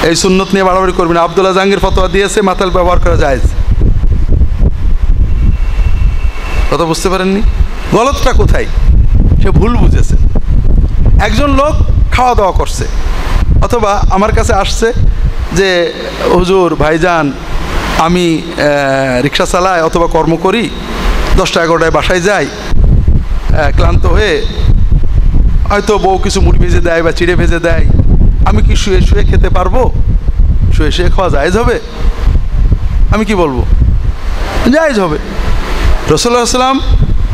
[SPEAKER 1] এই সুন্নত নিয়ে বাড়াবাড়ি করবি না। আব্দুল্লাহ জাহাঙ্গীর ফতোয়া দিয়েছে মাথাল ব্যবহার করা জায়েজ। কথা বুঝতে পারেননি? গলতটা কোথায়? সে ভুল বুঝেছে। একজন লোক খাওয়া দাওয়া করছে, অথবা আমার কাছে আসছে যে হুজুর ভাইজান, আমি রিক্সা চালাই অথবা কর্ম করি, 10টা 11টায় বাসায় যাই, ক্লান্ত হয়ে হয়তো বউ কিছু মুড়ি ভেজে দেয় বা চিড়ে ভেজে দেয়, আমি কি শুয়ে শুয়ে খেতে পারবো? শুয়ে শুয়ে খাওয়া জায়েজ হবে? আমি কি বলবো? জায়েজ হবে। রাসূলুল্লাহ সাল্লাল্লাহু আলাইহি ওয়াসাল্লাম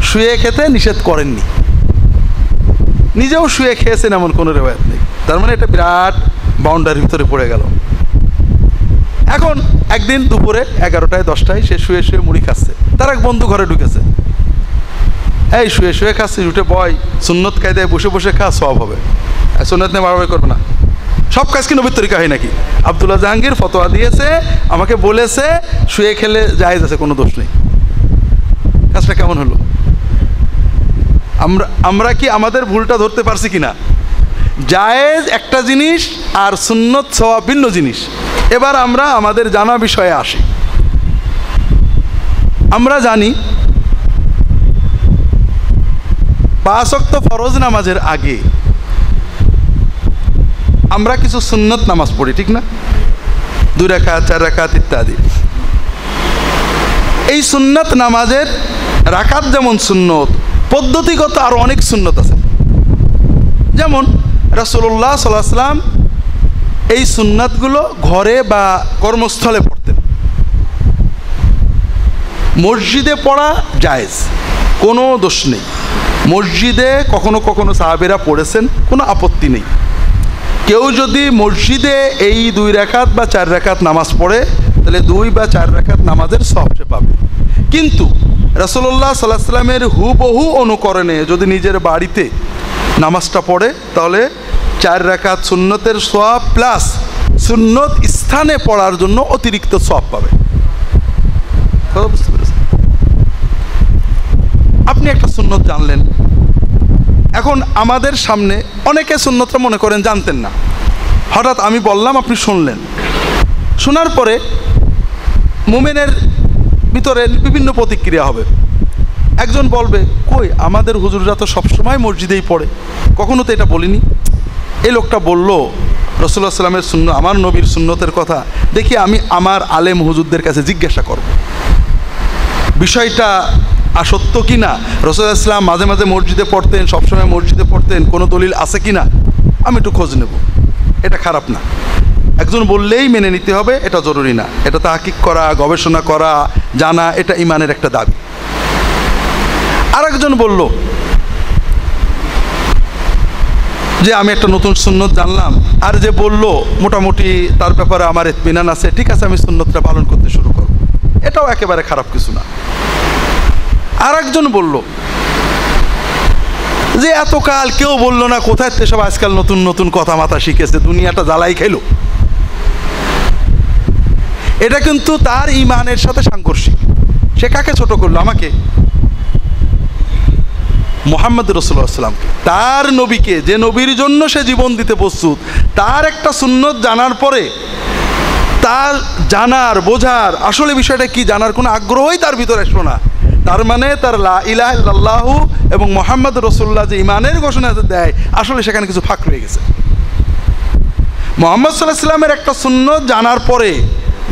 [SPEAKER 1] শুয়ে খেতে নিষেধ করেননি, নিজেও শুয়ে খেয়েছেন এমন কোনো রেওয়ায়াত নেই। তার মানে এটা বিরাট বাউন্ডারির ভিতরে পড়ে গেল। এখন একদিন দুপুরে 11টায় 10টায় সে শুয়ে শুয়ে মুড়ি খাচ্ছে, তার এক বন্ধু ঘরে ঢুকেছে। এই শুয়ে শুয়ে খাচ্ছিস, উঠে বয়, সুন্নত কায়দায় বসে বসে খা, সওয়াব হবে। সুন্নত নিয়ে বাড়াবাড়ি করবে না। সব কাজ কি নবীর তরিকা হয় নাকি? আব্দুল্লাহ জাহাঙ্গীর ফতোয়া দিয়েছে, আমাকে বলেছে শুয়ে খেলে জায়েজ আছে, কোনো দোষ নেই। কাজটা কেমন হলো? আমরা কি আমাদের ভুলটা ধরতে পারছি কিনা? জায়েজ একটা জিনিস আর সুন্নত সওয়াব ভিন্ন জিনিস। এবার আমরা আমাদের জানা বিষয়ে আসি। আমরা জানি 5 ওয়াক্ত ফরজ নামাজের আগে আমরা কিছু সুন্নত নামাজ পড়ি, ঠিক না? 2 রাকাত 4 রাকাত ইত্যাদি। এই সুন্নত নামাজের রাকাত যেমন সুন্নত, পদ্ধতিগত আরও অনেক সুন্নত আছে। যেমন রাসূলুল্লাহ সাল্লাল্লাহু আলাইহি ওয়াসাল্লাম এই সুন্নাতগুলো ঘরে বা কর্মস্থলে পড়তেন। মসজিদে পড়া জায়েজ, কোনো দোষ নেই। মসজিদে কখনো কখনো সাহাবীরা পড়েছেন, কোনো আপত্তি নেই। কেউ যদি মসজিদে এই 2 রাকাত বা 4 রাকাত নামাজ পড়ে, তাহলে 2 বা 4 রাকাত নামাজের সওয়াব সে পাবে। কিন্তু রাসূলুল্লাহ সাল্লাল্লাহু আলাইহি ওয়াসাল্লামের হুবহু অনুকরণে যদি নিজের বাড়িতে নামাজটা পড়ে, তাহলে 4 রাকাত সুন্নতের সওয়াব প্লাস সুন্নত স্থানে পড়ার জন্য অতিরিক্ত সওয়াব পাবে। কথা বুঝতে পেরেছেন? আপনি একটা সুন্নত জানলেন, এখন আমাদের সামনে অনেকে সুন্নতটা মনে করেন জানতেন না, হঠাৎ আমি বললাম, আপনি শুনলেন। শোনার পরে মুমিনের ভিতরে বিভিন্ন প্রতিক্রিয়া হবে। একজন বলবে, কই আমাদের হুজুররা তো সবসময় মসজিদেই পড়ে, কখনো তো এটা বলিনি। এই লোকটা বলল রাসূলুল্লাহ সাল্লামের সুন্নত, আমার নবীর সুন্নতের কথা, দেখি আমি আমার আলেম হুজুরদের কাছে জিজ্ঞাসা করব বিষয়টা আসত্য কি না। রাসূলুল্লাহ সাল্লাম মাঝে মাঝে মসজিদে পড়তেন, সবসময় মসজিদে পড়তেন, কোনো দলিল আছে কি না আমি একটু খোঁজ নেব। এটা খারাপ না, একজন বললেই মেনে নিতে হবে এটা জরুরি না। এটা তাহকিক করা, গবেষণা করা, জানা, এটা ইমানের একটা দাবি। আরেকজন বলল যে আমি একটা নতুন সুন্নত জানলাম, আর যে বলল মোটামুটি তার ব্যাপারে আমার ইতমিনান আছে, ঠিক আছে আমি সুন্নতটা পালন করতে শুরু করব। এটাও একেবারে খারাপ কিছু না। আরেকজন বলল যে এতকাল কেউ বলল না, কোথায় সব আজকাল নতুন নতুন কথা মাথা শিখেছে, দুনিয়াটা জ্বালাই খেলো। এটা কিন্তু তার ইমানের সাথে সাংঘর্ষিক। সে কাকে ছোট করলো? আমাকে, মুহাম্মদ রাসূলুল্লাহ সাল্লাল্লাহু আলাইহি ওয়াসাল্লামকে, তার নবীকে, যে নবীর জন্য সে জীবন দিতে প্রস্তুত, তার একটা সুন্নত জানার পরে তার জানার, বোঝার, আসলে বিষয়টা কি জানার কোনো আগ্রহই তার ভিতরে আসলো না। তার মানে তার লা ইলাহা ইল্লাল্লাহু এবং মুহাম্মদ রাসূলুল্লাহ যে ইমানের ঘোষণা দেয়, আসলে সেখানে কিছু ফাঁক রয়ে গেছে। মুহাম্মদ সাল্লাল্লাহু আলাইহি ওয়াসাল্লামের একটা সুন্নত জানার পরে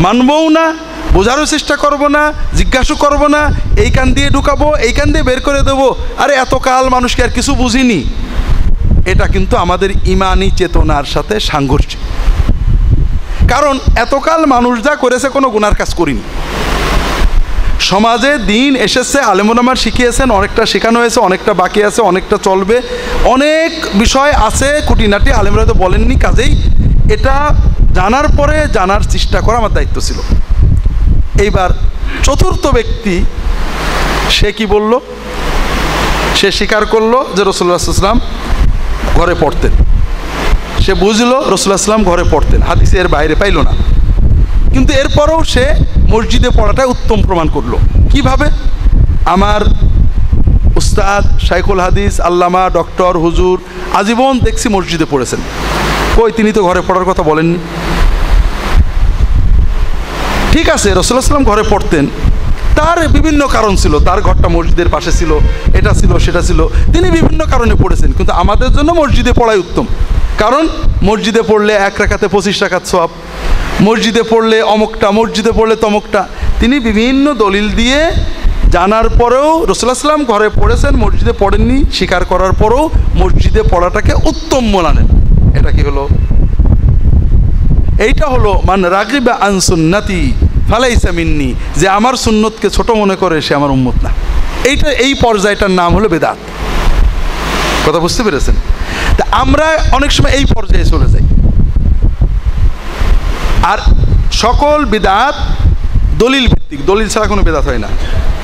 [SPEAKER 1] মানবও না, বোঝারও চেষ্টা করব না, জিজ্ঞাসা করব না, এই কান দিয়ে ঢুকাবো, এই কান দিয়ে বের করে দেবো, আরে এতকাল মানুষকে আর কিছু বুঝিনি, এটা কিন্তু আমাদের ইমানি চেতনার সাথে সাংঘর্ষিক। কারণ এতকাল মানুষ যা করেছে কোনো গুনার কাজ করিনি। সমাজে দিন এসেছে, আলেমুলামা শিখিয়েছেন, অনেকটা শেখানো হয়েছে, অনেকটা বাকি আছে, অনেকটা চলবে, অনেক বিষয় আছে খুঁটিনাটি আলেমরা তো বলেননি। কাজেই এটা জানার পরে জানার চেষ্টা করা আমার দায়িত্ব ছিল। এইবার চতুর্থ ব্যক্তি সে কি বলল? সে স্বীকার করলো যে রাসূলুল্লাহ সাল্লাল্লাহু আলাইহি ওয়াসাল্লাম ঘরে পড়তেন। সে বুঝলো রাসূলুল্লাহ সাল্লাল্লাহু আলাইহি ওয়াসাল্লাম ঘরে পড়তেন, হাদিসে এর বাইরে পাইল না। কিন্তু এরপরেও সে মসজিদে পড়াটা উত্তম প্রমাণ করলো। কিভাবে? আমার উস্তাদ শাইখুল হাদিস আল্লামা ডক্টর হুজুর আজীবন দেখছি মসজিদে পড়েছেন। কই, তিনি তো ঘরে পড়ার কথা বলেননি। ঠিক আছে, রাসূলুল্লাহ সাল্লাল্লাহু আলাইহি ওয়াসাল্লাম ঘরে পড়তেন, তার বিভিন্ন কারণ ছিল, তার ঘরটা মসজিদের পাশে ছিল, এটা ছিল সেটা ছিল, তিনি বিভিন্ন কারণে পড়েছেন। কিন্তু আমাদের জন্য মসজিদে পড়াই উত্তম, কারণ মসজিদে পড়লে 1 রাকাতে 25 রাকাত সওয়াব, মসজিদে পড়লে অমুকটা, মসজিদে পড়লে তমুকটা। তিনি বিভিন্ন দলিল দিয়ে জানার পরেও রাসূলুল্লাহ সাল্লাল্লাহু আলাইহি ওয়াসাল্লাম ঘরে পড়েছেন, মসজিদে পড়েননি, স্বীকার করার পরেও মসজিদে পড়াটাকে উত্তম মানেন। এটা কি হলো? এইটা হলো মান রাগিবা আন সুন্নতি ফালাইসা মিন্নি, যে আমার সুন্নতকে ছোট মনে করে সে আমার উম্মত না। এইটা, এই পর্যায়টার নাম হলো বেদাত। কথা বুঝতে পেরেছেন? তা আমরা অনেক সময় এই পর্যায়ে চলে যাই। আর সকল বিদাত দলিল ভিত্তিক, দলিল ছাড়া কোনো বিদাত হয় না,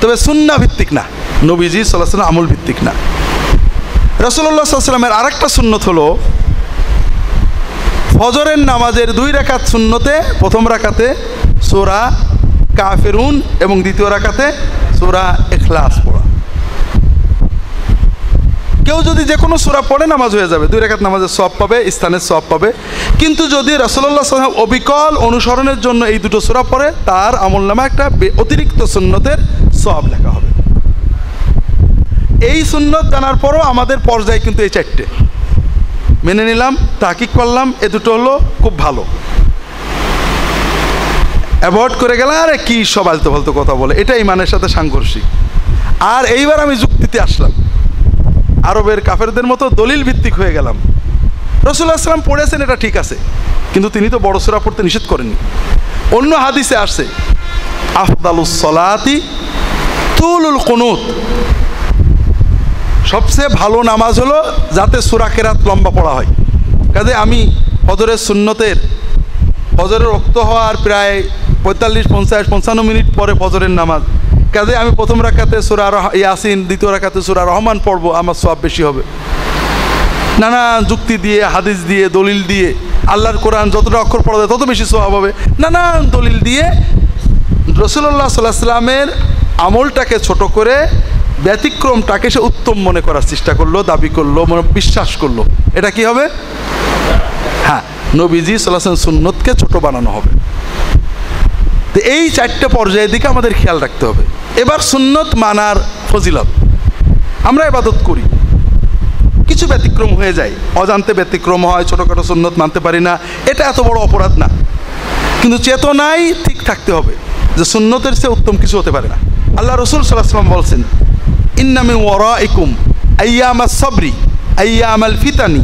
[SPEAKER 1] তবে সুন্নাহ ভিত্তিক না, নবীজি সাল্লাল্লাহু আলাইহি ওয়াসাল্লাম আমল ভিত্তিক না। রাসূলুল্লাহ সাল্লাল্লাহু আলাইহি ওয়াসাল্লামের আরেকটা সুন্নত হলো ফজরের নামাজের 2 রাকাত সুন্নতে প্রথম রাকাতে সূরা কাফিরুন এবং দ্বিতীয় রাকাতে সূরা ইখলাস পড়া। কেউ যদি যে কোনো সূরা পড়ে নামাজ হয়ে যাবে, 2 রাকাত নামাজের সওয়াব পাবে, স্থানের সওয়াব পাবে। কিন্তু যদি রাসূলুল্লাহ সাল্লাল্লাহু আলাইহি ওয়াসাল্লাম অবিকল অনুসরণের জন্য এই দুটো সূরা পড়ে, তার আমলনামায় একটা অতিরিক্ত সুন্নতের সওয়াব লেখা হবে। এই সুন্নত জানার পরও আমাদের পর্যায়ে কিন্তু এই 4টে মেনে নিলাম, তাহকিক করলাম, এ দুটো হলো খুব ভালো, অ্যাভয়েড করে গেলাম আরে কি সব আলতো ফালতো কথা বলে, এটা ইমানের সাথে সাংঘর্ষিক। আর এইবার আমি যুক্তিতে আসলাম, আরবের কাফেরদের মতো দলিল ভিত্তিক হয়ে গেলাম। রাসূলুল্লাহ সাল্লাল্লাহু আলাইহি ওয়াসাল্লাম পড়েছেন, এটা ঠিক আছে, কিন্তু তিনি তো বড় সূরা পড়তে নিষেধ করেননি। অন্য হাদিসে আসছে আফদালুস সালাতি তুলুল কুনুত, সবচেয়ে ভালো নামাজ হলো যাতে সূরা কেরাত লম্বা পড়া হয়। কাজে আমি ফজরের সুন্নতের, ফজরের ওয়াক্ত হওয়ার প্রায় 45-50-55 মিনিট পরে ফজরের নামাজ, কাজে আমি প্রথম রাকাতে সূরা ইয়াসিন, দ্বিতীয় রাকাতে সূরা রহমান পড়বো, আমার সওয়াব বেশি হবে। নানান যুক্তি দিয়ে, হাদিস দিয়ে, দলিল দিয়ে, আল্লাহর কোরআন যতটা অক্ষর পড়া যায় তত বেশি সওয়াব হবে, নানান দলিল দিয়ে রাসূলুল্লাহ সাল্লাল্লাহু আলাইহি ওয়াসাল্লামের আমলটাকে ছোট করে ব্যতিক্রমটাকে সে উত্তম মনে করার চেষ্টা করলো, দাবি করলো, বিশ্বাস করলো। এটা কি হবে? হ্যাঁ, নবীজি সাল্লাল্লাহু আলাইহি ওয়াসাল্লাম সুন্নতকে ছোট বানানো হবে। তো এই 4টে পর্যায়ের দিকে আমাদের খেয়াল রাখতে হবে। এবার সুন্নত মানার ফজিলত, আমরা ইবাদত করি, কিছু ব্যতিক্রম হয়ে যায়, অজান্তে ব্যতিক্রম হয়, ছোটোখাটো সুন্নত মানতে পারি না, এটা এত বড় অপরাধ না। কিন্তু চেতনায় ঠিক থাকতে হবে যে সুন্নতের চেয়ে উত্তম কিছু হতে পারে না। আল্লাহ রাসূল সাল্লাল্লাহু আলাইহি ওয়াসাল্লাম বলছেন, ইন্না মিন ওয়ারাইকুম আইয়ামাস সাবরি আইয়ামাল ফিতানি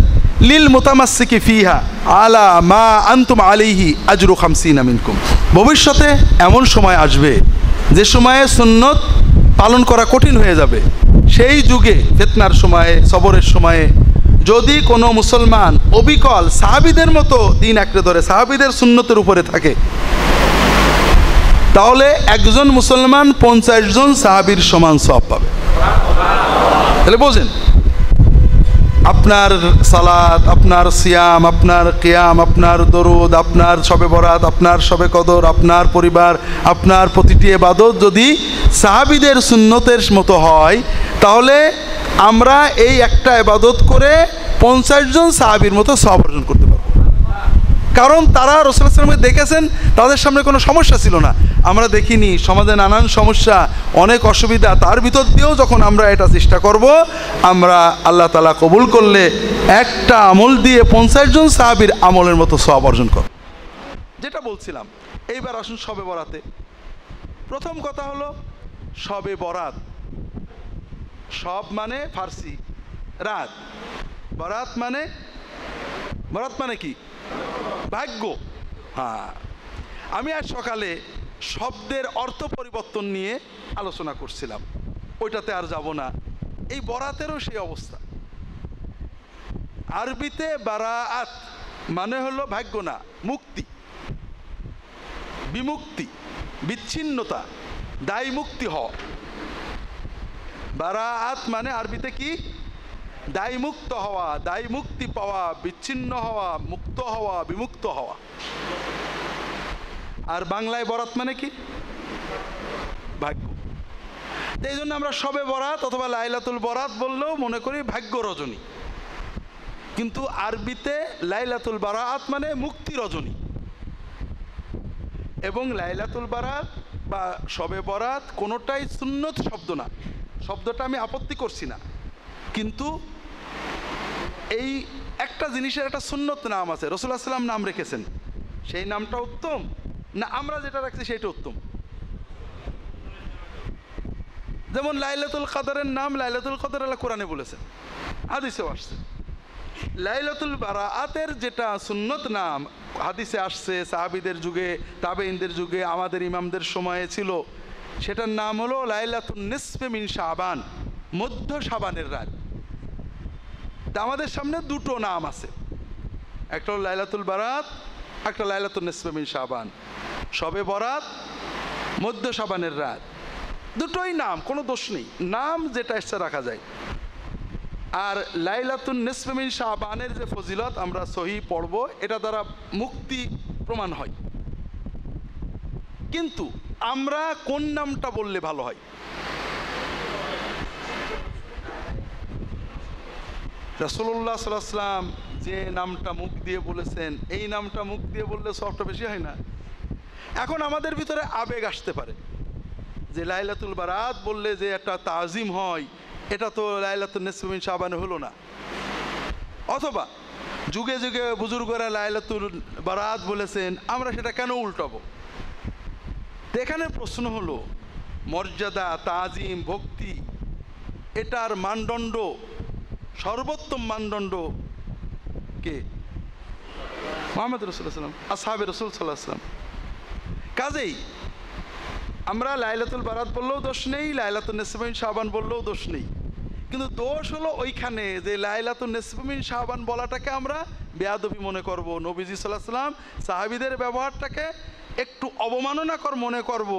[SPEAKER 1] লিল মুতামাসসিকি ফিহা আলা মা আনতুম আলাইহি আজরু 50 মিনকুম। ভবিষ্যতে এমন সময় আসবে যে সময়ে সুন্নত পালন করা কঠিন হয়ে যাবে। সেই যুগে, ফিতনার সময়ে, সবরের সময়ে যদি কোনো মুসলমান অবিকল সাহাবীদের মতো দিন আঁকড়ে ধরে, সাহাবীদের সুন্নতের উপরে থাকে, তাহলে একজন মুসলমান 50 জন সাহাবীর সমান সওয়াব পাবে। তাহলে বোঝেন, আপনার সালাত, আপনার সিয়াম, আপনার কিয়াম, আপনার দরুদ, আপনার শবে বরাত, আপনার শবে কদর, আপনার পরিবার, আপনার প্রতিটি ইবাদত যদি সাহাবীদের সুন্নতের মতো হয়, তাহলে আমরা এই একটা ইবাদত করে 50 জন সাহাবীর মতো সওয়াব অর্জন করতে পারবো। কারণ তারা রাসূলুল্লাহ সাল্লাল্লাহু আলাইহি ওয়াসাল্লাম দেখেছেন, তাদের সামনে কোনো সমস্যা ছিল না, আমরা দেখিনি। সমাজে নানান সমস্যা, অনেক অসুবিধা, তার ভিতর দিয়েও যখন আমরা এটা চেষ্টা করব, আমরা আল্লাহ তাআলা কবুল করলে একটা আমল দিয়ে 50 জন সাহাবীর আমলের মতো সওয়াব অর্জন করব। যেটা বলছিলাম, এইবার আসুন শবে বরাতে। প্রথম কথা হলো শবে বরাত। সব মানে ফার্সি রাত, বরাত মানে কি? ভাগ্য। হ্যাঁ, আমি আজ সকালে শব্দের অর্থ পরিবর্তন নিয়ে আলোচনা করছিলাম, ওইটাতে আর যাব না। এই বরাতেরও সেই অবস্থা। আরবিতে বারাআত মানে হলো ভাগ্য না, মুক্তি, বিমুক্তি, বিচ্ছিন্নতা, দায় মুক্তি হওয়া। বারাআত মানে আরবিতে কি? দায় মুক্ত হওয়া, দায় মুক্তি পাওয়া, বিচ্ছিন্ন হওয়া, মুক্ত হওয়া, বিমুক্ত হওয়া। আর বাংলায় বরাত মানে কি? ভাগ্য। এই জন্য আমরা শবে বরাত অথবা লাইলাতুল বরাত বললেও মনে করি ভাগ্য রজনী, কিন্তু আরবিতে লাইলাতুল বারাত মানে মুক্তি রজনী। এবং লাইলাতুল বারাত বা শবে বরাত কোনোটাই সুন্নত শব্দ না, শব্দটা আমি আপত্তি করছি না, কিন্তু এই একটা জিনিসের একটা সুন্নত নাম আছে, রাসূলুল্লাহ সাল্লাল্লাহু আলাইহি ওয়াসাল্লাম নাম রেখেছেন, সেই নামটা উত্তম না আমরা যেটা রাখছি সেটা উত্তম? যেমন লাইলাতুল কদরের নাম লাইলাতুল কদর আল্লাহ কোরআনে বলেছেন, হাদিসেও আসছে। লাইলাতুল বারাআতের যেটা সুন্নত নাম হাদিসে আসছে, সাহাবীদের যুগে, তাবেঈনদের যুগে, আমাদের ইমামদের সময়ে ছিল, সেটার নাম হলো লাইলাতুন নিসফে মিন শাবান, মধ্য শাবানের রাত। তা আমাদের সামনে দুটো নাম আছে, একটা হলো লাইলাতুল বারাত, একটা লাইলাতুন নিসফে মিন শাবান। শবে বরাত, মধ্য শাবানের রাত, দুটোই নাম, কোনো দোষ নেই, নাম যেটা ইচ্ছা রাখা যায়। আর লাইলাতুন নিসফে মিন শাবানের যে ফজিলত আমরা সহি পড়ব, এটা দ্বারা মুক্তি প্রমাণ হয়। কিন্তু আমরা কোন নামটা বললে ভালো হয়? রাসূলুল্লাহ সাল্লাল্লাহু আলাইহি ওয়াসাল্লাম যে নামটা মুখ দিয়ে বলেছেন, এই নামটা মুখ দিয়ে বললে সবটা বেশি হয় না? এখন আমাদের ভিতরে আবেগ আসতে পারে যে লাইলাতুল বারাত বললে যে একটা তাজিম হয়, এটা তো লাইলাতুন নিসফে মিন শাবান হলো না। অথবা যুগে যুগে বুজুর্গরা লাইলাতুল বারাত বলেছেন, আমরা সেটা কেন উল্টাবো? এখানে প্রশ্ন হলো মর্যাদা, তাজিম, ভক্তি, এটার মানদণ্ড, সর্বোত্তম মানদণ্ড কে? মুহাম্মদ রাসূলুল্লাহ সাল্লাল্লাহু আলাইহি ওয়াসাল্লাম, আসহাবে রাসূল সাল্লাল্লাহু আলাইহি ওয়াসাল্লাম। কাজেই আমরা লাইলাতুল বারাত বললেও দোষ নেই, লাইলাতুন নিসফে মিন শাবান বললেও দোষ নেই, কিন্তু দোষ হলো ওইখানে যে লাইলাতুন নিসফে মিন শাবান বলাটাকে আমরা বেয়াদবি মনে করব, নবীজি সাল্লাল্লাহু আলাইহি ওয়াসাল্লাম সাহাবীদের ব্যবহারটাকে একটু অবমাননাকর মনে করব,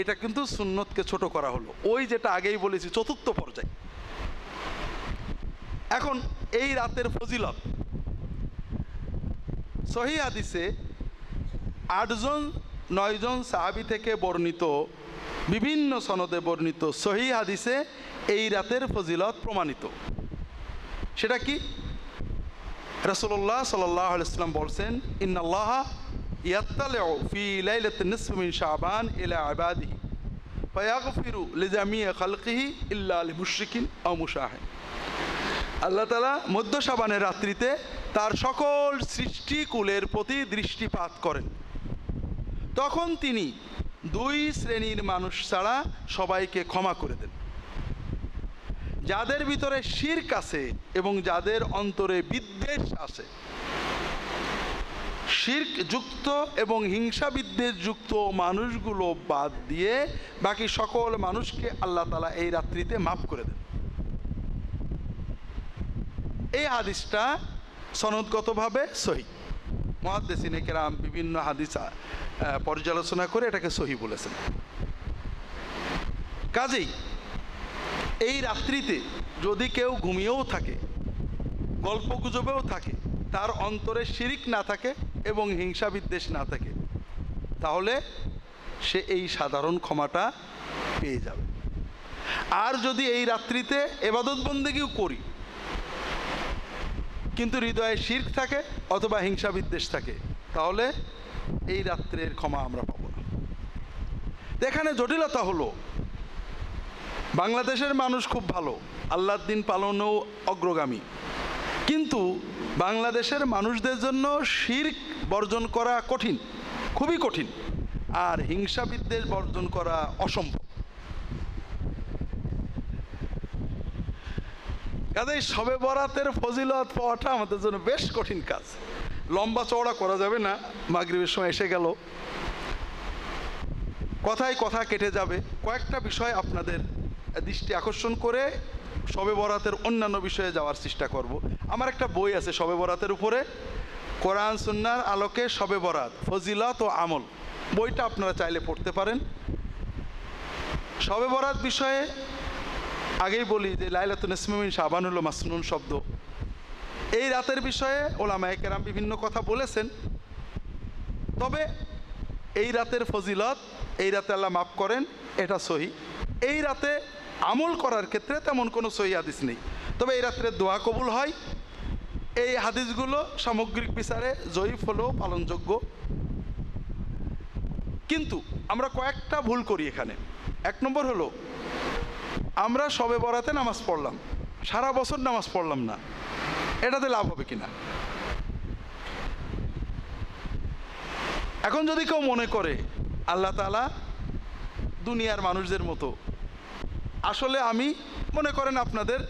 [SPEAKER 1] এটা কিন্তু সুন্নতকে ছোট করা হলো। ওই যেটা আগেই বলেছি, চতুর্থ পর্যায়। এখন এই রাতের ফজিলত সহিহ হাদিসে 8-9 সাহাবী থেকে বর্ণিত, বিভিন্ন সনদে বর্ণিত সহিহ হাদিসে এই রাতের ফজিলত প্রমাণিত। সেটা কি? রাসূলুল্লাহ সাল্লাল্লাহু আলাইহি ওয়াসাল্লাম বলছেন, ইন্নাল্লাহা ইয়াত্তালিউ ফি লাইলাতিন নিসফি মিন শাবান ইলা ইবাদিহি ফায়াগফিরু লিজামিই খালকিহি ইল্লা লিমুশরিকিন আও মুশাহিন। আল্লাহ তাআলা মধ্য শাবানের রাত্রিতে তার সকল সৃষ্টিকুলের প্রতি দৃষ্টিপাত করেন, তখন তিনি 2 শ্রেণীর মানুষ ছাড়া সবাইকে ক্ষমা করে দেন, যাদের ভিতরে শিরক আছে এবং যাদের অন্তরে বিদ্বেষ আছে। শিরক যুক্ত এবং হিংসা বিদ্বেষ যুক্ত মানুষগুলো বাদ দিয়ে বাকি সকল মানুষকে আল্লাহ তাআলা এই রাত্রিতে মাফ করে দেন। এই হাদিসটা সনদগতভাবে সহিহ। মুহাদ্দিসিনে কেরাম বিভিন্ন হাদিস পর্যালোচনা করে এটাকে সহিহ বলেছেন। কাজেই এই রাত্রিতে যদি কেউ ঘুমিয়েও থাকে, গল্প গুজবেও থাকে, তার অন্তরে শিরিক না থাকে এবং হিংসা বিদ্বেষ না থাকে, তাহলে সে এই সাধারণ ক্ষমাটা পেয়ে যাবে। আর যদি এই রাত্রিতে ইবাদত বন্দেগীও করি কিন্তু হৃদয়ে শিরক থাকে অথবা হিংসা বিদ্বেষ থাকে, তাহলে এই রাত্রের ক্ষমা আমরা পাবো না। এখানে জটিলতা হলো বাংলাদেশের মানুষ খুব ভালো, আল্লাহর দিন পালনেও অগ্রগামী, কিন্তু বাংলাদেশের মানুষদের জন্য শিরক বর্জন করা কঠিন, খুবই কঠিন, আর হিংসা বিদ্বেষ বর্জন করা অসম্ভব। কাজেই শবে বরাতের ফজিলত পাওয়াটা আমাদের জন্য বেশ কঠিন কাজ। লম্বা চওড়া করা যাবে না, মাগরিবের সময় এসে গেল, কথায় কথা কেটে যাবে। কয়েকটা বিষয় আপনাদের দৃষ্টি আকর্ষণ করে শবে বরাতের অন্যান্য বিষয়ে যাওয়ার চেষ্টা করব। আমার একটা বই আছে শবে বরাতের উপরে, কোরআন সুন্নাহর আলোকে শবে বরাত ফজিলত ও আমল, বইটা আপনারা চাইলে পড়তে পারেন। শবে বরাত বিষয়ে আগেই বলি যে লাইলাতুন নিসফি মিন শাবান হলো মাসনুন শব্দ। এই রাতের বিষয়ে ওলামায়ে কেরাম বিভিন্ন কথা বলেছেন, তবে এই রাতের ফজিলত, এই রাতে আল্লাহ মাফ করেন, এটা সহি। এই রাতে আমল করার ক্ষেত্রে তেমন কোনো সহি হাদিস নেই, তবে এই রাত্রে দোয়া কবুল হয়। এই হাদিসগুলো সামগ্রিক বিচারে জয়ীফ হলেও পালনযোগ্য, কিন্তু আমরা কয়েকটা ভুল করি এখানে। এক নম্বর হলো, আমরা শবে বরাতে নামাজ পড়লাম, সারা বছর নামাজ পড়লাম না, এটাতে লাভ হবে কিনা? এখন যদি কেউ মনে করে আল্লাহ তাআলা দুনিয়ার মানুষদের মতো, আসলে আমি মনে করেন আপনাদের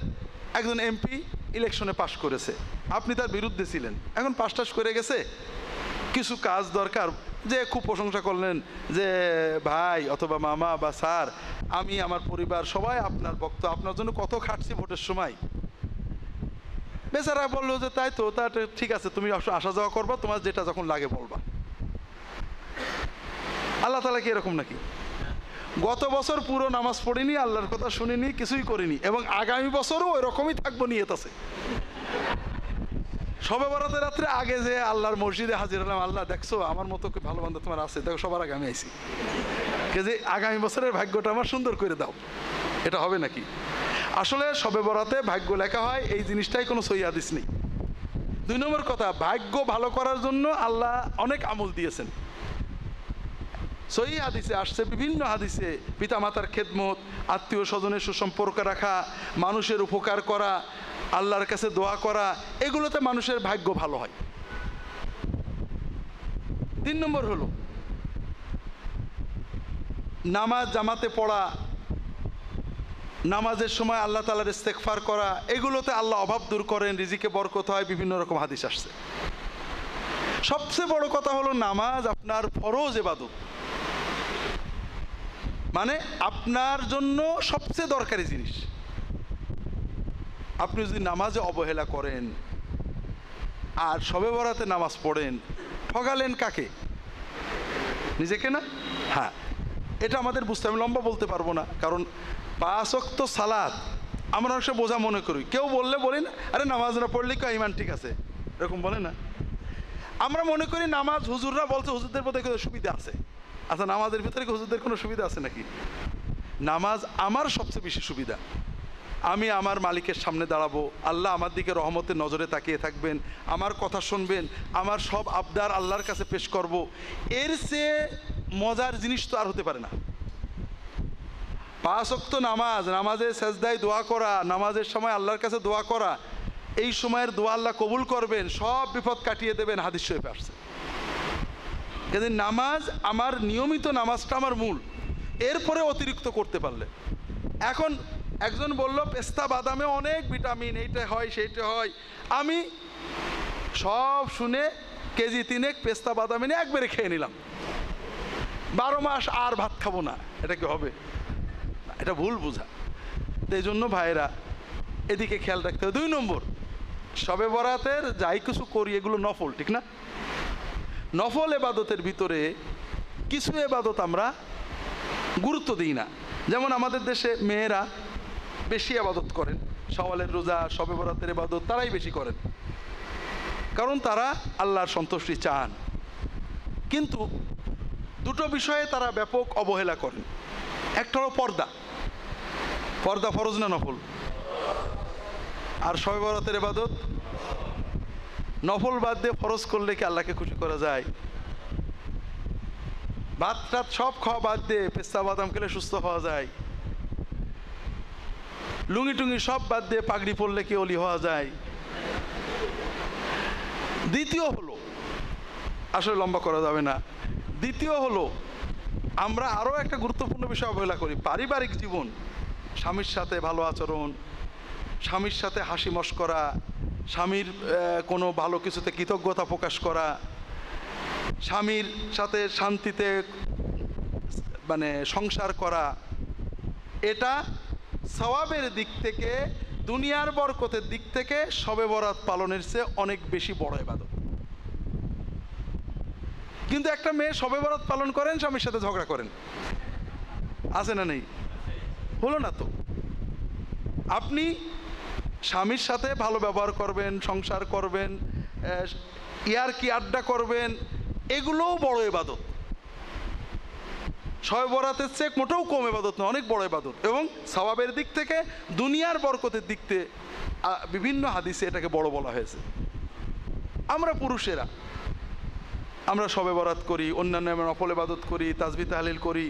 [SPEAKER 1] একজন এমপি ইলেকশনে পাশ করেছে, আপনি তার বিরুদ্ধে ছিলেন, এখন পাশ টাশ করে গেছে, কিছু কাজ দরকার, যে খুব প্রশংসা করলেন যে ভাই অথবা মামা বা স্যার, আমি আমার পরিবার সবাই আপনার ভক্ত, আপনার জন্য কত খাটছি ভোটের সময়। বেচারা বললো যে তাই তো, তা ঠিক আছে, তুমি আসা যাওয়া করবা, তোমার যেটা যখন লাগে বলবা। আল্লাহ তাআলা কি এরকম নাকি? গত বছর পুরো নামাজ পড়িনি, আল্লাহর কথা শুনিনি, কিছুই করিনি, এবং আগামী বছরও ওই রকমই থাকবো, নিয়ত আছে। শবে বরাতের রাত্রে আগে যে আল্লাহর মসজিদে হাজির হলাম, আল্লাহ দেখছো আমার মতো কি ভালো বান্ধব তোমার আছে, দেখো সবার আগে আমি আইছি, যে আগামী বছরের ভাগ্যটা আমার সুন্দর করে দাও, এটা হবে নাকি? আসলে শবে বরাতে ভাগ্য লেখা হয়, এই জিনিসটাই কোনো সহি হাদিস নেই। দুই নম্বর কথা, ভাগ্য ভালো করার জন্য আল্লাহ অনেক আমল দিয়েছেন। সহি হাদিসে আসছে, বিভিন্ন হাদিসে, পিতামাতার খেদমত, আত্মীয় স্বজনের সুসম্পর্ক রাখা, মানুষের উপকার করা, আল্লাহর কাছে দোয়া করা, এগুলোতে মানুষের ভাগ্য ভালো হয়। তিন নম্বর হলো নামাজ জামাতে পড়া, নামাজের সময় আল্লাহ তাআলার ইস্তেগফার করা, এগুলোতে আল্লাহ অভাব দূর করেন, রিজিকে বরকত হয়, বিভিন্ন রকম হাদিস আসছে। সবচেয়ে বড় কথা হলো নামাজ আপনার ফরজ ইবাদত, মানে আপনার জন্য সবচেয়ে দরকারি জিনিস। আপনি যদি নামাজে অবহেলা করেন আর শবে বরাতে নামাজ পড়েন, ঠগালেন কাকে? নিজেকে না? হ্যাঁ, এটা আমাদের বুঝতে, আমি লম্বা বলতে পারবো না, কারণ 5 ওয়াক্ত সালাত আমরা অনেক বোঝা মনে করি। কেউ বললে বলি না, আরে নামাজ না পড়লে কেউ ইমান ঠিক আছে, এরকম বলে না। আমরা মনে করি নামাজ, হুজুররা বলছে হুজুরদের মধ্যে কোনো সুবিধা আছে। আচ্ছা, নামাজের ভিতরে হুজুরদের কোনো সুবিধা আছে নাকি? নামাজ আমার সবচেয়ে বেশি সুবিধা। আমি আমার মালিকের সামনে দাঁড়াবো, আল্লাহ আমার দিকে রহমতের নজরে তাকিয়ে থাকবেন, আমার কথা শুনবেন, আমার সব আবদার আল্লাহর কাছে পেশ করব। এর চেয়ে মজার জিনিস তো আর হতে পারে না। 5 ওয়াক্ত নামাজ, নামাজের সেজদায় দোয়া করা, নামাজের সময় আল্লাহর কাছে দোয়া করা, এই সময়ের দোয়া আল্লাহ কবুল করবেন, সব বিপদ কাটিয়ে দেবেন, হাদিস শরীফে আসছে। কিন্তু নামাজ, আমার নিয়মিত নামাজটা আমার মূল, এরপরে অতিরিক্ত করতে পারলে। এখন একজন বলল পেস্তা বাদামে অনেক ভিটামিন, এইটা হয় সেইটা হয়, আমি সব শুনে কেজি 3 পেস্তা বাদাম এনে একবারে খেয়ে নিলাম, 12 মাস আর ভাত খাবো না, এটা কি হবে? এটা ভুল বোঝা। এই জন্য ভাইয়েরা এদিকে খেয়াল রাখতে হবে। 2 নম্বর, শবে বরাতের যাই কিছু করি এগুলো নফল, ঠিক না? নফল এবাদতের ভিতরে কিছু এবাদত আমরা গুরুত্ব দিই না। যেমন আমাদের দেশে মেয়েরা বেশি আবাদত করেন, সওয়ালের রোজা, শবে বরাতের ইবাদত তারাই বেশি করেন, কারণ তারা আল্লাহর সন্তুষ্টি চান। কিন্তু দুটো বিষয়ে তারা ব্যাপক অবহেলা করেন। একটা হলো পর্দা। পর্দা ফরজ না নফল? আর শবে বরাতের ইবাদত নফল বাদ দিয়ে ফরজ করলে কি আল্লাহকে খুশি করা যায়? ভাত টাত সব খাওয়া বাদ দিয়ে পেস্তা বাদাম খেলে সুস্থ হওয়া যায়? লুঙ্গি টুঙ্গি সব বাদ দিয়ে পাগড়ি পরলে কি অলি হওয়া যায়? দ্বিতীয় হলো, আসলে লম্বা করা যাবে না, দ্বিতীয় হলো আমরা আরও একটা গুরুত্বপূর্ণ বিষয় অবহেলা করি, পারিবারিক জীবন। স্বামীর সাথে ভালো আচরণ, স্বামীর সাথে হাসি মশকরা, স্বামীর কোনো ভালো কিছুতে কৃতজ্ঞতা প্রকাশ করা, স্বামীর সাথে শান্তিতে মানে সংসার করা, এটা সওয়াবের দিক থেকে, দুনিয়ার বরকতের দিক থেকে শবে বরাত পালনের চেয়ে অনেক বেশি বড় ইবাদত। কিন্তু একটা মেয়ে শবে বরাত পালন করেন, স্বামীর সাথে ঝগড়া করেন, আছে না নেই? হলো না তো। আপনি স্বামীর সাথে ভালো ব্যবহার করবেন, সংসার করবেন, ইয়ার কি আড্ডা করবেন, এগুলোও বড় ইবাদত। শবে বরাতের চেয়ে মোটেও কম ইবাদত না, অনেক বড় ইবাদত। এবং সওয়াবের দিক থেকে, দুনিয়ার বরকতের দিক থেকে বিভিন্ন হাদিসে এটাকে বড় বলা হয়েছে। আমরা পুরুষেরা আমরা শবে বরাত করি, অন্যান্য নফল ইবাদত করি, তাসবিহ তাহলিল করি,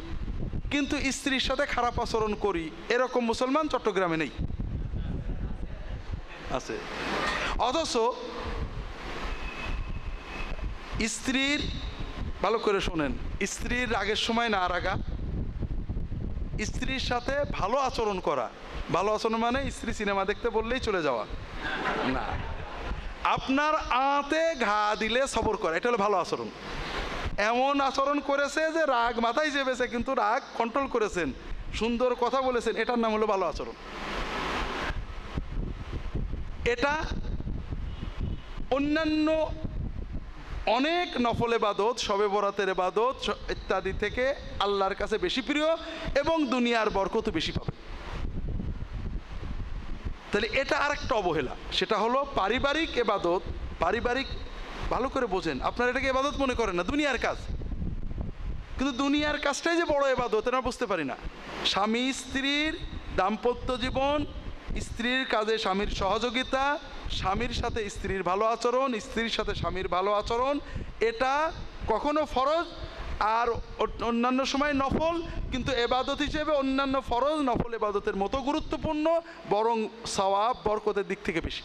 [SPEAKER 1] কিন্তু স্ত্রীর সাথে খারাপ আচরণ করি, এরকম মুসলমান চট্টগ্রামে নেই, আছে। অথচ স্ত্রীর, ভালো করে শোনেন, স্ত্রীর রাগের সময় না রাগা, স্ত্রীর সাথে ভালো আচরণ করা। ভালো আচরণ মানে স্ত্রী সিনেমা দেখতে বললেই চলে যাওয়া না, আপনার আঁতে ঘা দিলে সবর করা, এটা হলো ভালো আচরণ। এমন আচরণ করেছে যে রাগ মাথায় চেপেছে, কিন্তু রাগ কন্ট্রোল করেছেন, সুন্দর কথা বলেছেন, এটার নাম হলো ভালো আচরণ। এটা অন্যান্য অনেক নফল ইবাদত, শবে বরাতের ইবাদত ইত্যাদি থেকে আল্লাহর কাছে বেশি প্রিয় এবং দুনিয়ার বরকত বেশি পাবে। তাহলে এটা আরেকটা অবহেলা, সেটা হলো পারিবারিক ইবাদত। পারিবারিক, ভালো করে বোঝেন, আপনারা এটাকে ইবাদত মনে করেন না, দুনিয়ার কাজ। কিন্তু দুনিয়ার কাজটাই যে বড় ইবাদত এটা বুঝতে পারি না। স্বামী স্ত্রীর দাম্পত্য জীবন, স্ত্রীর কাজে স্বামীর সহযোগিতা, স্বামীর সাথে স্ত্রীর ভালো আচরণ, স্ত্রীর সাথে স্বামীর ভালো আচরণ, এটা কখনো ফরজ আর অন্যান্য সময় নফল, কিন্তু এবাদত হিসেবে অন্যান্য ফরজ নফল এবাদতের মতো গুরুত্বপূর্ণ, বরং সওয়াব বরকতের দিক থেকে বেশি।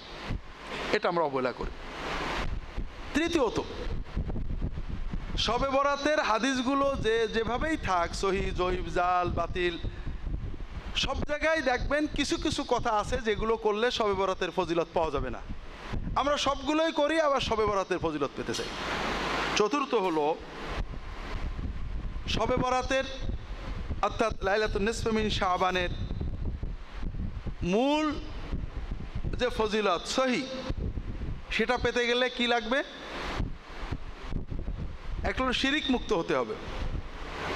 [SPEAKER 1] এটা আমরা অবহেলা করি। তৃতীয়ত, শবে বরাতের হাদিসগুলো যেভাবেই থাক, সহি জয়ীফ জাল বাতিল, সব জায়গায় দেখবেন কিছু কিছু কথা আছে যেগুলো করলে শবে বরাতের ফজিলত পাওয়া যাবে না। আমরা সবগুলোই করি, আবার শবে বরাতের ফজিলত পেতে চাই। চতুর্থ হলো শবে বরাতের অর্থাৎ লাইলাতুন নিসফে মিন শাবানের মূল যে ফজিলত সহি, সেটা পেতে গেলে কি লাগবে? একটা হলো শিরিক মুক্ত হতে হবে,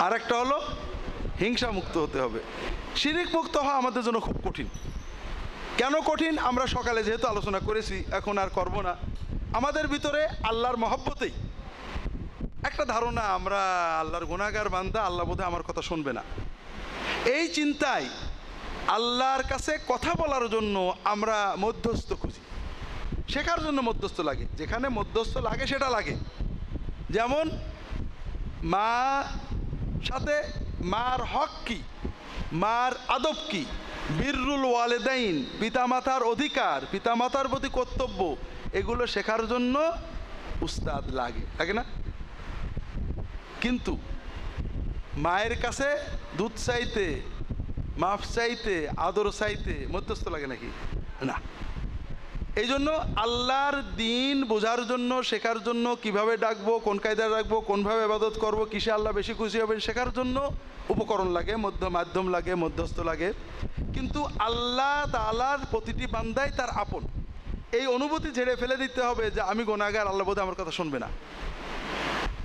[SPEAKER 1] আর একটা হলো হিংসা মুক্ত হতে হবে। শিরিক মুক্ত হওয়া আমাদের জন্য খুব কঠিন। কেন কঠিন? আমরা সকালে যেহেতু আলোচনা করেছি, এখন আর করব না। আমাদের ভিতরে আল্লাহর মহব্বতেই একটা ধারণা, আমরা আল্লাহর গুনাহগার বান্দা, আল্লাহ বোধহয় আমার কথা শুনবে না, এই চিন্তায় আল্লাহর কাছে কথা বলার জন্য আমরা মধ্যস্থ খুঁজি। শেখার জন্য মধ্যস্থ লাগে, যেখানে মধ্যস্থ লাগে সেটা লাগে। যেমন মা সাথে মার হক কি, মার আদব কি, বিররুল ওয়ালিদাইন, পিতামাতার অধিকার, পিতামাতার প্রতি কর্তব্য, এগুলো শেখার জন্য উস্তাদ লাগে, লাগে না? কিন্তু মায়ের কাছে দুধ চাইতে, মাফ চাইতে, আদর চাইতে মধ্যস্থ লাগে নাকি? না। এই জন্য আল্লাহর দিন বোঝার জন্য, শেখার জন্য, কিভাবে ডাকবো, কোন কায়দায় রাখবো, কোনভাবে ইবাদত করবো, কিসে আল্লাহ বেশি খুশি হবেন, শেখার জন্য উপকরণ লাগে, মাধ্যম লাগে, মধ্যস্থ লাগে। কিন্তু আল্লাহ তাআলার প্রতিটি বান্দাই তার আপন, এই অনুভূতি ঝেড়ে ফেলে দিতে হবে যে আমি গুনাহগার, আল্লাহ বোধহয় আমার কথা শুনবে না।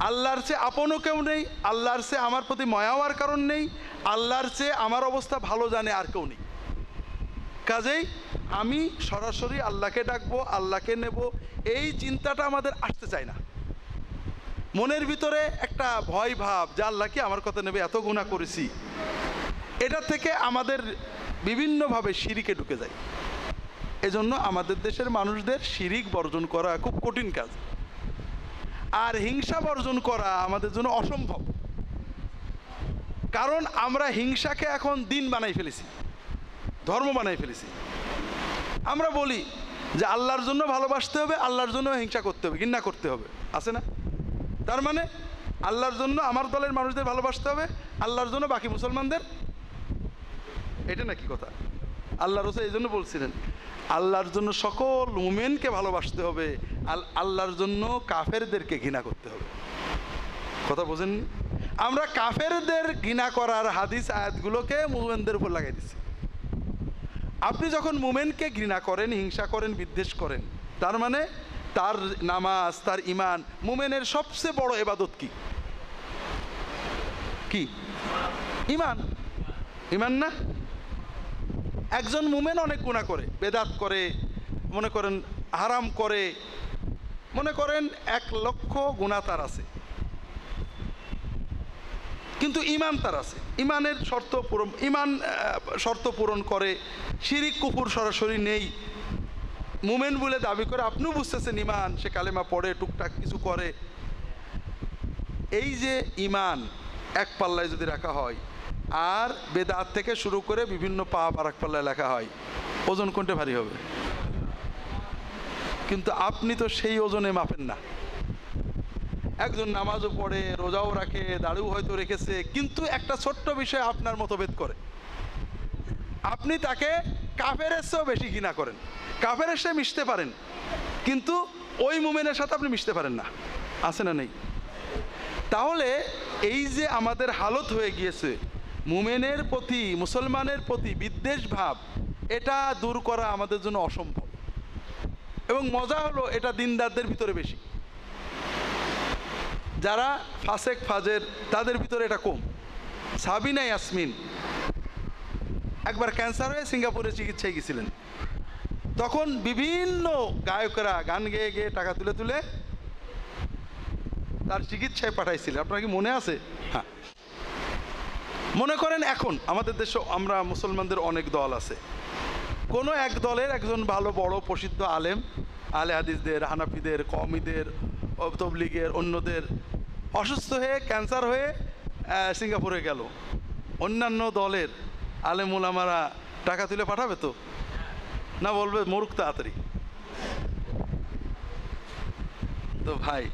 [SPEAKER 1] আল্লাহর চেয়ে আপনও কেউ নেই, আল্লাহর চেয়ে আমার প্রতি মায়া হওয়ার কারণ নেই, আল্লাহর চেয়ে আমার অবস্থা ভালো জানে আর কেউ নেই। কাজেই আমি সরাসরি আল্লাহকে ডাকবো, আল্লাহকে নেব, এই চিন্তাটা আমাদের আসতে চায় না। মনের ভিতরে একটা ভয় ভাব যে আল্লাহ কি আমার কথা নেবে, এত গুনাহ করেছি, এটা থেকে আমাদের বিভিন্নভাবে শিরিকে ঢুকে যায়। এজন্য আমাদের দেশের মানুষদের শিরিক বর্জন করা খুব কঠিন কাজ, আর হিংসা বর্জন করা আমাদের জন্য অসম্ভব। কারণ আমরা হিংসাকে এখন দিন বানাই ফেলেছি, ধর্ম বানাই ফেলেছি। আমরা বলি যে আল্লাহর জন্য ভালোবাসতে হবে, আল্লাহর জন্য হিংসা করতে হবে, ঘৃণা করতে হবে, আছে না? তার মানে আল্লাহর জন্য আমার দলের মানুষদের ভালোবাসতে হবে, আল্লাহর জন্য বাকি মুসলমানদের, এটা নাকি কথা? আল্লাহ রাসূল এই জন্য বলছিলেন আল্লাহর জন্য সকল মুমিনকে ভালোবাসতে হবে, আল্লাহর জন্য কাফেরদেরকে ঘৃণা করতে হবে। কথা বোঝেন? আমরা কাফেরদের ঘৃণা করার হাদিস আয়াতগুলোকে মুমিনদের উপর লাগাই দিচ্ছি। আপনি যখন মুমিনকে ঘৃণা করেন, হিংসা করেন, বিদ্বেষ করেন, তার মানে তার নামাজ, তার ঈমান, মুমিনের সবচেয়ে বড় ইবাদত কি? কি? ঈমান। ঈমান না? একজন মুমিন অনেক গুনাহ করে, বেদাত করে, মনে করেন হারাম করে, মনে করেন 1,00,000 গুনাহ তার আছে, কিন্তু ঈমান তার আছে, ঈমানের শর্ত পূরণ, ঈমান শর্ত পূরণ করে, শিরিক কুফর সরাসরি নেই, মুমিন বলে দাবি করে, আপনিও বুঝতেছেন ঈমান, সে কালেমা পড়ে, টুকটাক কিছু করে। এই যে ঈমান এক পাল্লায় যদি রাখা হয় আর বেদাত থেকে শুরু করে বিভিন্ন পাপ আর এক পাল্লায় লেখা হয়, ওজন কোনটা ভারী হবে? কিন্তু আপনি তো সেই ওজনে মাপেন না। একজন নামাজও পড়ে, রোজাও রাখে, দাড়িও হয়তো রেখেছে, কিন্তু একটা ছোট্ট বিষয়ে আপনার মতভেদ করে, আপনি তাকে কাফেরের চেয়েও বেশি ঘৃণা করেন। কাফেরের সাথে মিশতে পারেন, কিন্তু ওই মুমিনের সাথে আপনি মিশতে পারেন না। আছে না নেই? তাহলে এই যে আমাদের হালত হয়ে গিয়েছে, মুমিনের প্রতি, মুসলমানের প্রতি বিদ্বেষ ভাব, এটা দূর করা আমাদের জন্য অসম্ভব। এবং মজা হলো এটা দিনদারদের ভিতরে বেশি, যারা ফাসেক ফাজের তাদের ভিতরে এটা কম। সাবিনা ইয়াসমিন একবার ক্যান্সার হয়ে সিঙ্গাপুরে চিকিৎসায় গেছিলেন, তখন বিভিন্ন গায়করা গান গেয়ে গেয়ে টাকা তুলে তুলে তার চিকিৎসায় পাঠাইছিলেন। আপনার কি মনে আছে? হ্যাঁ। মনে করেন এখন আমাদের দেশে আমরা মুসলমানদের অনেক দল আছে, কোনো এক দলের একজন ভালো বড় প্রসিদ্ধ আলেম, আলে হাদিসদের, হানাফিদের, কওমিদের, তবলিগের, অন্যদের অসুস্থ হয়ে ক্যান্সার হয়ে সিঙ্গাপুরে গেল, অন্যান্য দলের আলেম উলামারা টাকা তুলে পাঠাবে তো না? বলবে মরুক তাড়াতাড়ি। তো ভাই,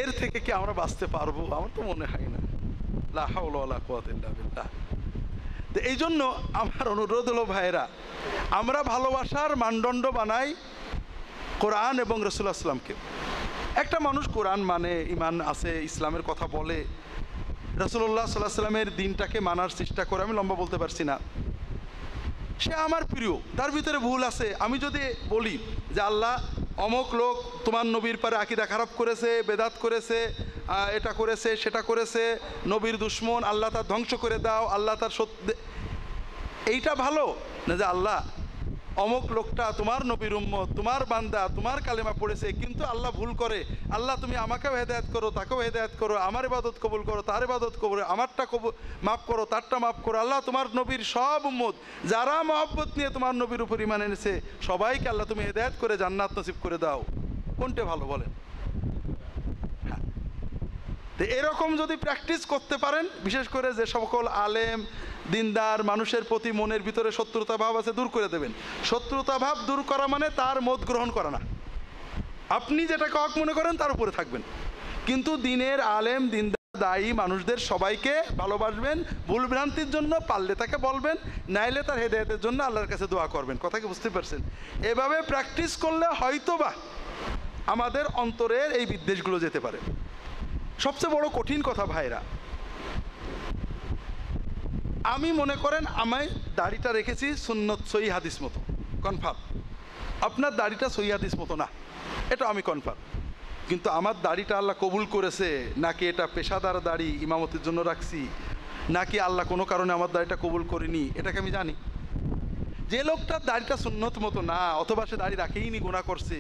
[SPEAKER 1] এর থেকে কি আমরা বাঁচতে পারবো? আমার তো মনে হয় না। লা হাওলা ওয়ালা কুওয়াতা ইল্লা বিল্লাহ। তো এই জন্য আমার অনুরোধ হলো ভাইয়েরা, আমরা ভালোবাসার মানদণ্ড বানাই কোরআন এবং রাসূলুল্লাহ সাল্লাল্লাহু আলাইহি ওয়াসাল্লামকে। একটা মানুষ কোরআন মানে, ঈমান আছে, ইসলামের কথা বলে, রাসূলুল্লাহ সাল্লাল্লাহু আলাইহি ওয়াসাল্লামের দিনটাকে মানার চেষ্টা করে, আমি লম্বা বলতে পারছি না, সে আমার প্রিয়, তার ভিতরে ভুল আছে। আমি যদি বলি যে আল্লাহ অমক লোক তোমার নবীর পরে আকীদা খারাপ করেছে, বেদাত করেছে, এটা করেছে, সেটা করেছে, নবীর দুশমন, আল্লাহ তার ধ্বংস করে দাও, আল্লাহ তার সত্য, এইটা ভালো না যে আল্লাহ অমক লোকটা তোমার নবীর উম্মত, তোমার বান্দা, তোমার কালেমা পড়েছে, কিন্তু আল্লাহ ভুল করে, আল্লাহ তুমি আমাকেও হেদায়েত করো, তাকেও হেদায়েত করো, আমার ইবাদত কবুল করো, তার ইবাদত কবুল, আমারটা মাফ করো, তারটা মাফ করো। আল্লাহ তোমার নবীর সব উম্মত যারা মহব্বত নিয়ে তোমার নবীর উপর ঈমান এনেছে, সবাইকে আল্লাহ তুমি হেদায়েত করে জান্নাত নসিব করে দাও। কোনটা ভালো বলেন? হ্যাঁ, তো এরকম যদি প্র্যাকটিস করতে পারেন, বিশেষ করে যে সকল আলেম দিনদার মানুষের প্রতি মনের ভিতরে শত্রুতা ভাব আছে, দূর করে দেবেন। শত্রুতা ভাব দূর করা মানে তার মত গ্রহণ করা না, আপনি যেটাকে হক মনে করেন তার উপরে থাকবেন, কিন্তু দিনের আলেম, দিনদার, দায়ী মানুষদের সবাইকে ভালোবাসবেন, ভুল ভ্রান্তির জন্য পারলে তাকে বলবেন, নাইলে তার হেদায়েতের জন্য আল্লাহর কাছে দোয়া করবেন। কথা কি বুঝতে পারছেন? এভাবে প্র্যাকটিস করলে হয়তোবা আমাদের অন্তরের এই বিদ্বেষগুলো যেতে পারে। সবচেয়ে বড় কঠিন কথা ভাইরা, আমি মনে করেন আমি দাড়িটা রেখেছি সুন্নত সহি হাদিস মতো, কনফার্ম। আপনার দাড়িটা সহি হাদিস মতো না, এটা আমি কনফার্ম, কিন্তু আমার দাড়িটা আল্লাহ কবুল করেছে নাকি এটা পেশাদার দাড়ি ইমামতির জন্য রাখছি, নাকি আল্লাহ কোনো কারণে আমার দাড়িটা কবুল করেনি, এটাকে আমি জানি। যে লোকটার দাড়িটা সুন্নত মতো না, অথবা সে দাড়ি রাখেইনি, গুনাহ করছে,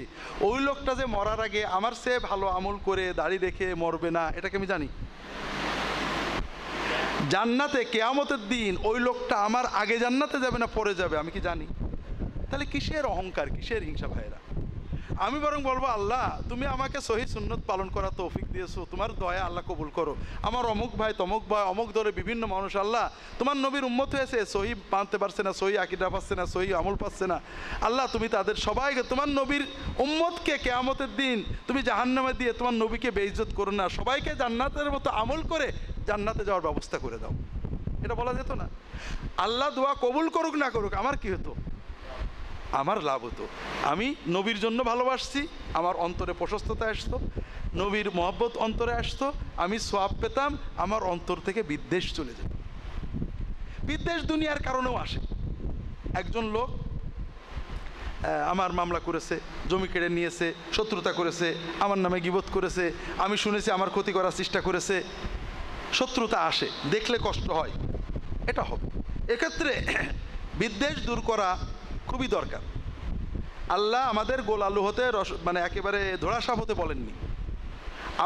[SPEAKER 1] ওই লোকটা যে মরার আগে আমার সে ভালো আমল করে দাড়ি রেখে মরবে না, এটাকে আমি জানি। জান্নাতে কিয়ামতের দিন ওই লোকটা আমার আগে জান্নাতে যাবে না পরে যাবে, আমি কি জানি? তাহলে কিসের অহংকার, কিসের হিংসা ভাইরা? আমি বরং বলবো, আল্লাহ তুমি আমাকে সহি সুন্নত পালন করার তৌফিক দিয়েছো, তোমার দয়া আল্লাহ কবুল করো। আমার অমুক ভাই, তমুক ভাই, অমুক দরে বিভিন্ন মানুষ আল্লাহ তোমার নবীর উম্মত হয়েছে, সহি মানতে পারছে না, সহি আকীদা পাচ্ছে না, সহি আমল পাচ্ছে না, আল্লাহ তুমি তাদের সবাইকে, তোমার নবীর উম্মতকে কিয়ামতের দিন তুমি জাহান্নামে দিয়ে তোমার নবীকে বেইজ্জত করো না, সবাইকে জান্নাতের মতো আমল করে জান্নাতে যাওয়ার ব্যবস্থা করে দাও। এটা বলা যেত না? আল্লাহ দোয়া কবুল করুক না করুক, আমার কি হতো? আমার লাভ হতো। আমি নবীর জন্য ভালোবাসছি, আমার অন্তরে প্রশস্ততা আসতো, নবীর মহব্বত অন্তরে আসতো, আমি সোয়াব পেতাম, আমার অন্তর থেকে বিদ্বেষ চলে যেত। বিদ্বেষ দুনিয়ার কারণেও আসে। একজন লোক আমার মামলা করেছে, জমি কেড়ে নিয়েছে, শত্রুতা করেছে, আমার নামে গীবত করেছে, আমি শুনেছি আমার ক্ষতি করার চেষ্টা করেছে, শত্রুতা আসে, দেখলে কষ্ট হয়, এটা হবে। এক্ষেত্রে বিদ্বেষ দূর করা খুবই দরকার। আল্লাহ আমাদের গোল আলু হতে মানে একেবারে ধোড়াসাপ হতে বলেননি।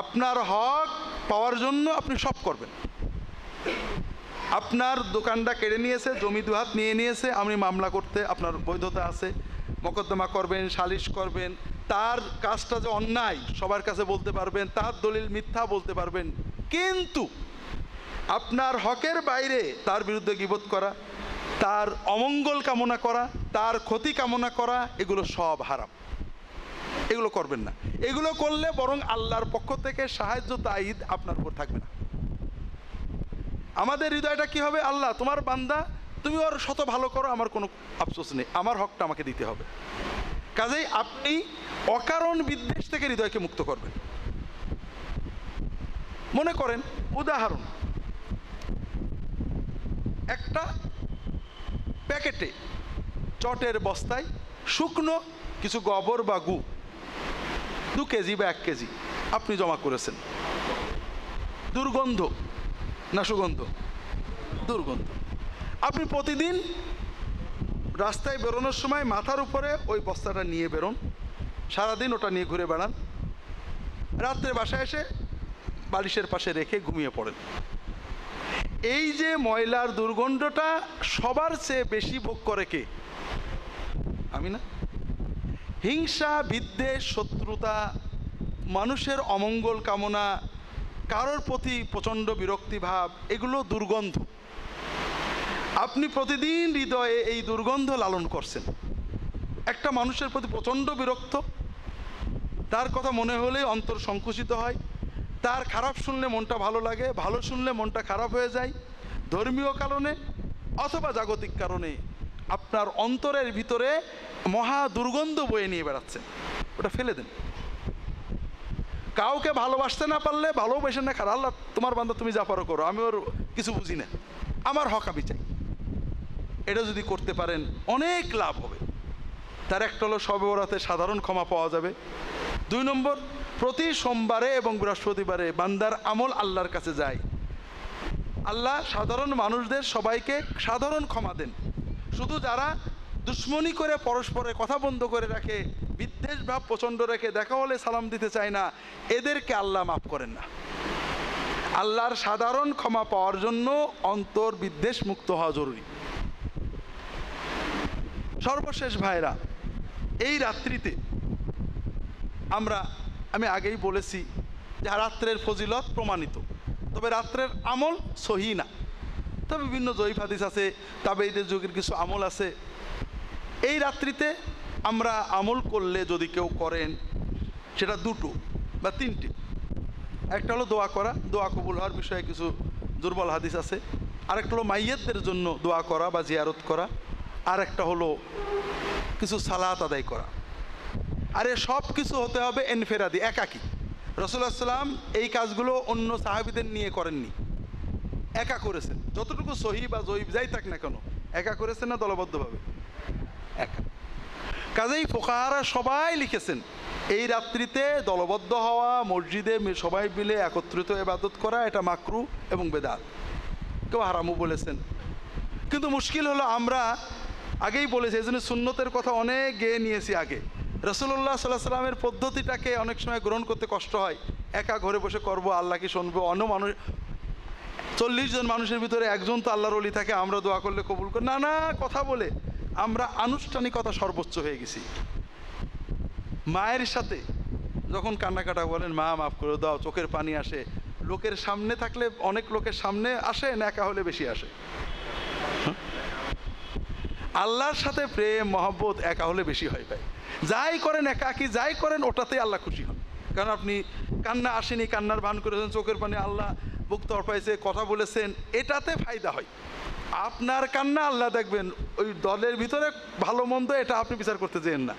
[SPEAKER 1] আপনার হক পাওয়ার জন্য আপনি সব করবেন। আপনার দোকানটা কেড়ে নিয়েছে, জমি দুহাত নিয়ে নিয়েছে, আপনি মামলা করতে আপনার বৈধতা আছে, মোকদ্দমা করবেন, সালিশ করবেন, তার কাজটা যে অন্যায় সবার কাছে বলতে পারবেন, তার দলিল মিথ্যা বলতে পারবেন। কিন্তু আপনার হকের বাইরে তার বিরুদ্ধে গীবত করা, তার অমঙ্গল কামনা করা, তার ক্ষতি কামনা করা, এগুলো সব হারাম। এগুলো করবেন না। এগুলো করলে বরং আল্লাহর পক্ষ থেকে সাহায্য তাইদ আপনার উপর থাকবে না। আমাদের হৃদয়টা কি হবে? আল্লাহ তোমার বান্দা, তুমি ওর শত ভালো করো, আমার কোনো আফসোস নেই, আমার হকটা আমাকে দিতে হবে। কাজেই আপনি অকারণ বিদ্বেষ থেকে হৃদয়কে মুক্ত করবেন। মনে করেন, উদাহরণ, একটা প্যাকেটে চটের বস্তায় শুকনো কিছু গোবর বা গু 2 কেজি বা 1 কেজি আপনি জমা করেছেন। দুর্গন্ধ না সুগন্ধ? দুর্গন্ধ। আপনি প্রতিদিন রাস্তায় বেরোনোর সময় মাথার উপরে ওই বস্তাটা নিয়ে বেরোন, সারাদিন ওটা নিয়ে ঘুরে বেড়ান, রাত্রে বাসায় এসে বালিশের পাশে রেখে ঘুমিয়ে পড়েন। এই যে ময়লার দুর্গন্ধটা সবার চেয়ে বেশি ভোগ করে কে? আমি না? হিংসা, বিদ্বেষ, শত্রুতা, মানুষের অমঙ্গল কামনা, কারোর প্রতি প্রচণ্ড বিরক্তিভাব, এগুলো দুর্গন্ধ। আপনি প্রতিদিন হৃদয়ে এই দুর্গন্ধ লালন করছেন। একটা মানুষের প্রতি প্রচণ্ড বিরক্ত, তার কথা মনে হলেই অন্তর সংকুচিত হয়, তার খারাপ শুনলে মনটা ভালো লাগে, ভালো শুনলে মনটা খারাপ হয়ে যায়। ধর্মীয় কারণে অথবা জাগতিক কারণে আপনার অন্তরের ভিতরে মহা দুর্গন্ধ বয়ে নিয়ে বেড়াচ্ছেন, ওটা ফেলে দেন। কাউকে ভালোবাসতে না পারলে ভালোবাসেন না, খারাপ, আল্লাহ তোমার বান্দা তুমি যা পারো করো, আমি ওর কিছু বুঝি না, আমার হক আমি চাই। এটা যদি করতে পারেন অনেক লাভ হবে। তার একটা হলো শবে বরাতে সাধারণ ক্ষমা পাওয়া যাবে। 2 নম্বর, প্রতি সোমবারে এবং বৃহস্পতিবারে বান্দার আমল আল্লাহর কাছে যায়। আল্লাহ সাধারণ মানুষদের সবাইকে সাধারণ ক্ষমা দেন। শুধু যারা দুশ্মনী করে পরস্পরে কথা বন্ধ করে রাখে, বিদ্বেষ ভাব প্রচণ্ড রেখে দেখা হলে সালাম দিতে চায় না, এদেরকে আল্লাহ মাফ করেন না। আল্লাহর সাধারণ ক্ষমা পাওয়ার জন্য অন্তর বিদ্বেষ মুক্ত হওয়া জরুরি। সর্বশেষ ভাইরা, এই রাত্রিতে আমি আগেই বলেছি যে রাত্রের ফজিলত প্রমাণিত, তবে রাত্রের আমল সহি না। তবে বিভিন্ন জয়ীফ হাদিস আছে, তাবেঈদের যুগের কিছু আমল আছে। এই রাত্রিতে আমরা আমল করলে, যদি কেউ করেন, সেটা 2 বা 3টে। একটা হলো দোয়া করা, দোয়া কবুল হওয়ার বিষয়ে কিছু দুর্বল হাদিস আছে। আরেকটা হলো মাইয়াতদের জন্য দোয়া করা বা জিয়ারত করা। আর একটা হলো কিছু সালাত আদায় করা। আর এ সব কিছু হতে হবে এনফেরাদি, একাকী। রাসূলুল্লাহ সাল্লাল্লাহু আলাইহি ওয়াসাল্লাম এই কাজগুলো অন্য সাহাবীদের নিয়ে করেননি, একা করেছেন। যতটুকু সহি বা জয়ীফ যাই থাক না কেন, একা করেছেন না দলবদ্ধভাবে? একা। কাজেই ফুকাহারা সবাই লিখেছেন এই রাত্রিতে দলবদ্ধ হওয়া, মসজিদে সবাই মিলে একত্রিত ইবাদত করা, এটা মাকরু এবং বেদাত। কেউ হারামও বলেছেন। কিন্তু মুশকিল হলো, আমরা আগেই বলেছি, এই জন্য সুন্নতের কথা অনেক গেয়ে নিয়েছি আগে। রাসূলুল্লাহ সাল্লাল্লাহু আলাইহি ওয়াসাল্লামের পদ্ধতিটাকে অনেক সময় গ্রহণ করতে কষ্ট হয়। একা ঘরে বসে করব, আল্লাহ কি শুনবো? অন্য মানুষ 40 জন মানুষের ভিতরে একজন তো আল্লাহর ওলি থাকে, আমরা দোয়া করলে কবুল করি। নানা কথা বলে আমরা আনুষ্ঠানিকতা সর্বোচ্চ হয়ে গেছি। মায়ের সাথে যখন কান্নাকাটা বলেন, মা মাফ করে দাও, চোখের পানি আসে, লোকের সামনে থাকলে অনেক লোকের সামনে আসে না, একা হলে বেশি আসে? আল্লাহর সাথে প্রেম মহব্বত একা হলে বেশি হয় ভাই। যাই করেন একাকী, যাই করেন ওটাতেই আল্লাহ খুশি হন। কারণ আপনি কান্না আসেনি, কান্নার ভান করেছেন, চোখের পানি, আল্লাহ বুক তরপাইছে, কথা বলেছেন, এটাতে ফায়দা হয়। আপনার কান্না আল্লাহ দেখবেন। ওই দলের ভিতরে ভালো মন্দ এটা আপনি বিচার করতে যেন না।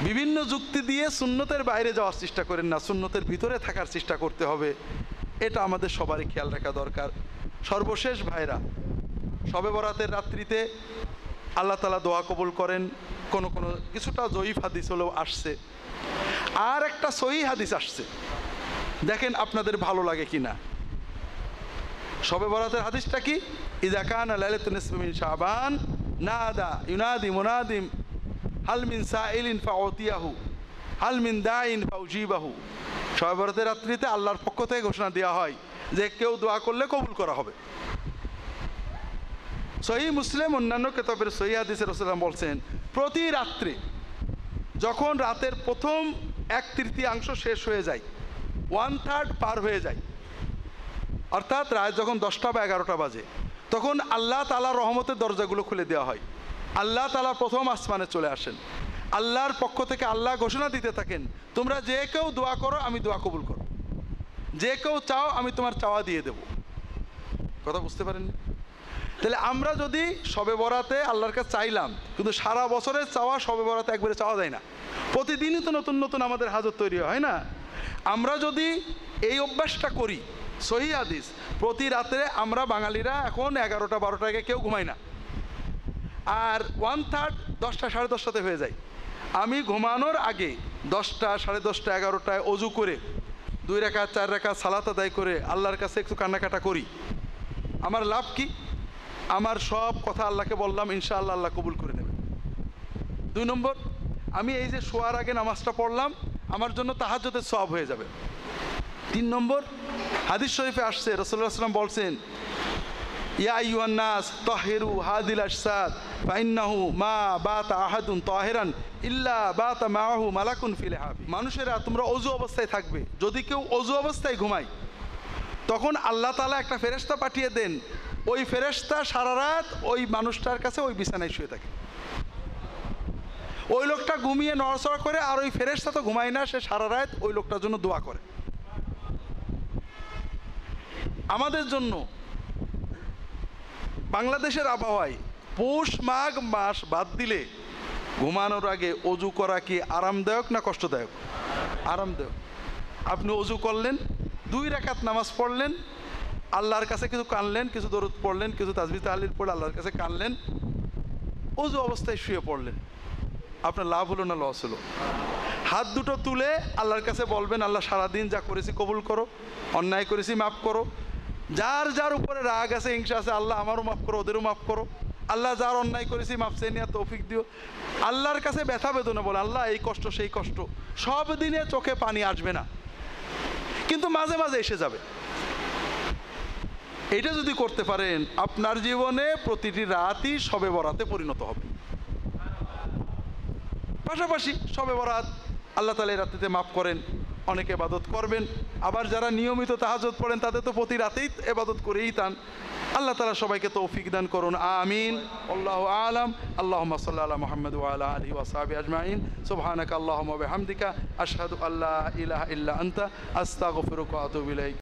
[SPEAKER 1] বিভিন্ন যুক্তি দিয়ে সুন্নতের বাইরে যাওয়ার চেষ্টা করেন না, সুন্নতের ভিতরে থাকার চেষ্টা করতে হবে। এটা আমাদের সবারই খেয়াল রাখা দরকার। সর্বশেষ ভাইরা, শবে বরাতের রাত্রিতে আল্লাহ তাআলা দোয়া কবুল করেন। কোনো কিছুটা জয়ীফ হাদিস হলেও আসছে, আর একটা সহিহ হাদিস আসছে, দেখেন আপনাদের ভালো লাগে কি না। শবে বরাতের হাদিসটা কি? ইযা কানা লাইলাতুন নিসফি মিন শাবান নাদা ইউনাদি মুনাদিম হাল মিন সাইলিন ফাউতিয়াহু হাল মিন দাইন ফাউজিবাহু। শবে বরাতের রাত্রিতে আল্লাহর পক্ষ থেকে ঘোষণা দেওয়া হয় যে কেউ দোয়া করলে কবুল করা হবে। সহিহ মুসলিম অন্যান্য কিতাবের সহিহ হাদিসে রাসূলুল্লাহ বলছেন, প্রতি রাত্রে যখন রাতের প্রথম 1/3 শেষ হয়ে যায়, 1/3 পার হয়ে যায়, অর্থাৎ রাত যখন 10টা বা 11টা বাজে, তখন আল্লাহ তাআলার রহমতের দরজাগুলো খুলে দেওয়া হয়। আল্লাহ তাআলা প্রথম আসমানে চলে আসেন। আল্লাহর পক্ষ থেকে আল্লাহ ঘোষণা দিতে থাকেন, তোমরা যে কেউ দোয়া করো আমি দোয়া কবুল করো, যে কেউ চাও আমি তোমার চাওয়া দিয়ে দেব। কথা বুঝতে পারেন? তাহলে আমরা যদি শবে বরাতে আল্লাহর কাছে চাইলাম, কিন্তু সারা বছরের চাওয়া শবে বরাতে একবারে চাওয়া যায় না, প্রতিদিনই তো নতুন নতুন আমাদের হাজত তৈরি হয় না। আমরা যদি এই অভ্যাসটা করি, সহিহ হাদিস, প্রতি রাত্রে আমরা বাঙালিরা এখন 11টা 12টার আগে কেউ ঘুমাই না, আর 1/3 10টা 10:30টাতে হয়ে যায়। আমি ঘুমানোর আগে 10টা 10:30 11টায় অজু করে 2 রাকাত 4 রাকাত সালাত আদায় করে আল্লাহর কাছে একটু কান্নাকাটা করি। আমার লাভ কি? আমার সব কথা আল্লাহকে বললাম, ইনশাআল্লাহ আল্লাহ কবুল করে নেবে। 2 নম্বর, আমি এই যে শোয়ার আগে নামাজটা পড়লাম, আমার জন্য তাহাজ্জুদের সওয়াব হয়ে যাবে। 3 নম্বর, হাদিস শরীফে আসছে রাসূলুল্লাহ সাল্লাল্লাহু আলাইহি ওয়াসাল্লাম বলছেন, ইয়া আইয়ুহান নাস তাহিরু হাদিল আশসাদ ফাইন্নাহু মা বাতা আহাদুন তাহিরান ইল্লা বাতা মাআহু মালাকুন ফিল হাফি। মানুষেরা তোমরা অজু অবস্থায় থাকবে, যদি কেউ অজু অবস্থায় ঘুমায় তখন আল্লাহ তাআলা একটা ফেরেশতা পাঠিয়ে দেন, ওই ফেরেশতা সারা রাত ওই মানুষটার কাছে ওই বিছানায় শুয়ে থাকে। ওই লোকটা ঘুমিয়ে নড়াচড়া করে, আর ওই ফেরেশতা তো ঘুমায় না, সে সারা রাত ওই লোকটার জন্য দোয়া করে। আমাদের জন্য বাংলাদেশের আবহাওয়ায় পৌষ মাঘ মাস বাদ দিলে ঘুমানোর আগে অজু করা কি আরামদায়ক না কষ্টদায়ক? আরামদায়ক। আপনি অজু করলেন, 2 রাকাত নামাজ পড়লেন, আল্লাহর কাছে কিছু কানলেন, কিছু দরুদ পড়লেন, কিছু তাসবিহ তাহলিল পড়ে আল্লাহর কাছে কানলেন, অজু অবস্থায় শুয়ে পড়লেন। আপনার লাভ হলো না লস হলো? হাত দুটো তুলে আল্লাহর কাছে বলবেন, আল্লাহ সারাদিন যা করেছি কবুল করো, অন্যায় করেছি মাফ করো, যার যার উপরে রাগ আছে হিংসা আছে আল্লাহ আমারও মাফ করো, ওদেরও মাফ করো, আল্লাহ যার অন্যায় করেছি মাফ চেয়ে নেওয়ার তৌফিক দিও। আল্লাহর কাছে ব্যথা বেদনা বলে, আল্লাহ এই কষ্ট সেই কষ্ট, সব দিনে চোখে পানি আসবে না, কিন্তু মাঝে মাঝে এসে যাবে। এটা যদি করতে পারেন, আপনার জীবনে প্রতিটি রাতই শবে বরাতে পরিণত হবে। পাশাপাশি শবে বরাত আল্লাহ তাআলা এই রাত্রিতে মাফ করেন, অনেকে ইবাদত করবেন। আবার যারা নিয়মিত তাহাজ্জুদ পড়েন তাদের তো প্রতি রাতেই ইবাদত করেই তান। আল্লাহ তাআলা সবাইকে তৌফিক দান করুন, আমিন। আল্লাহু আলাম। আল্লাহুম্মা সাল্লি আলা মুহাম্মাদ ওয়া আলা আলিহি ওয়া সাহবিহি আজমাইন। সুবহানাকা আল্লাহুম্মা ওয়া বিহামদিকা আশহাদু আল্লা ইলাহা ইল্লা আনতা আস্তাগফিরুকা ওয়া আতুবু ইলাইক।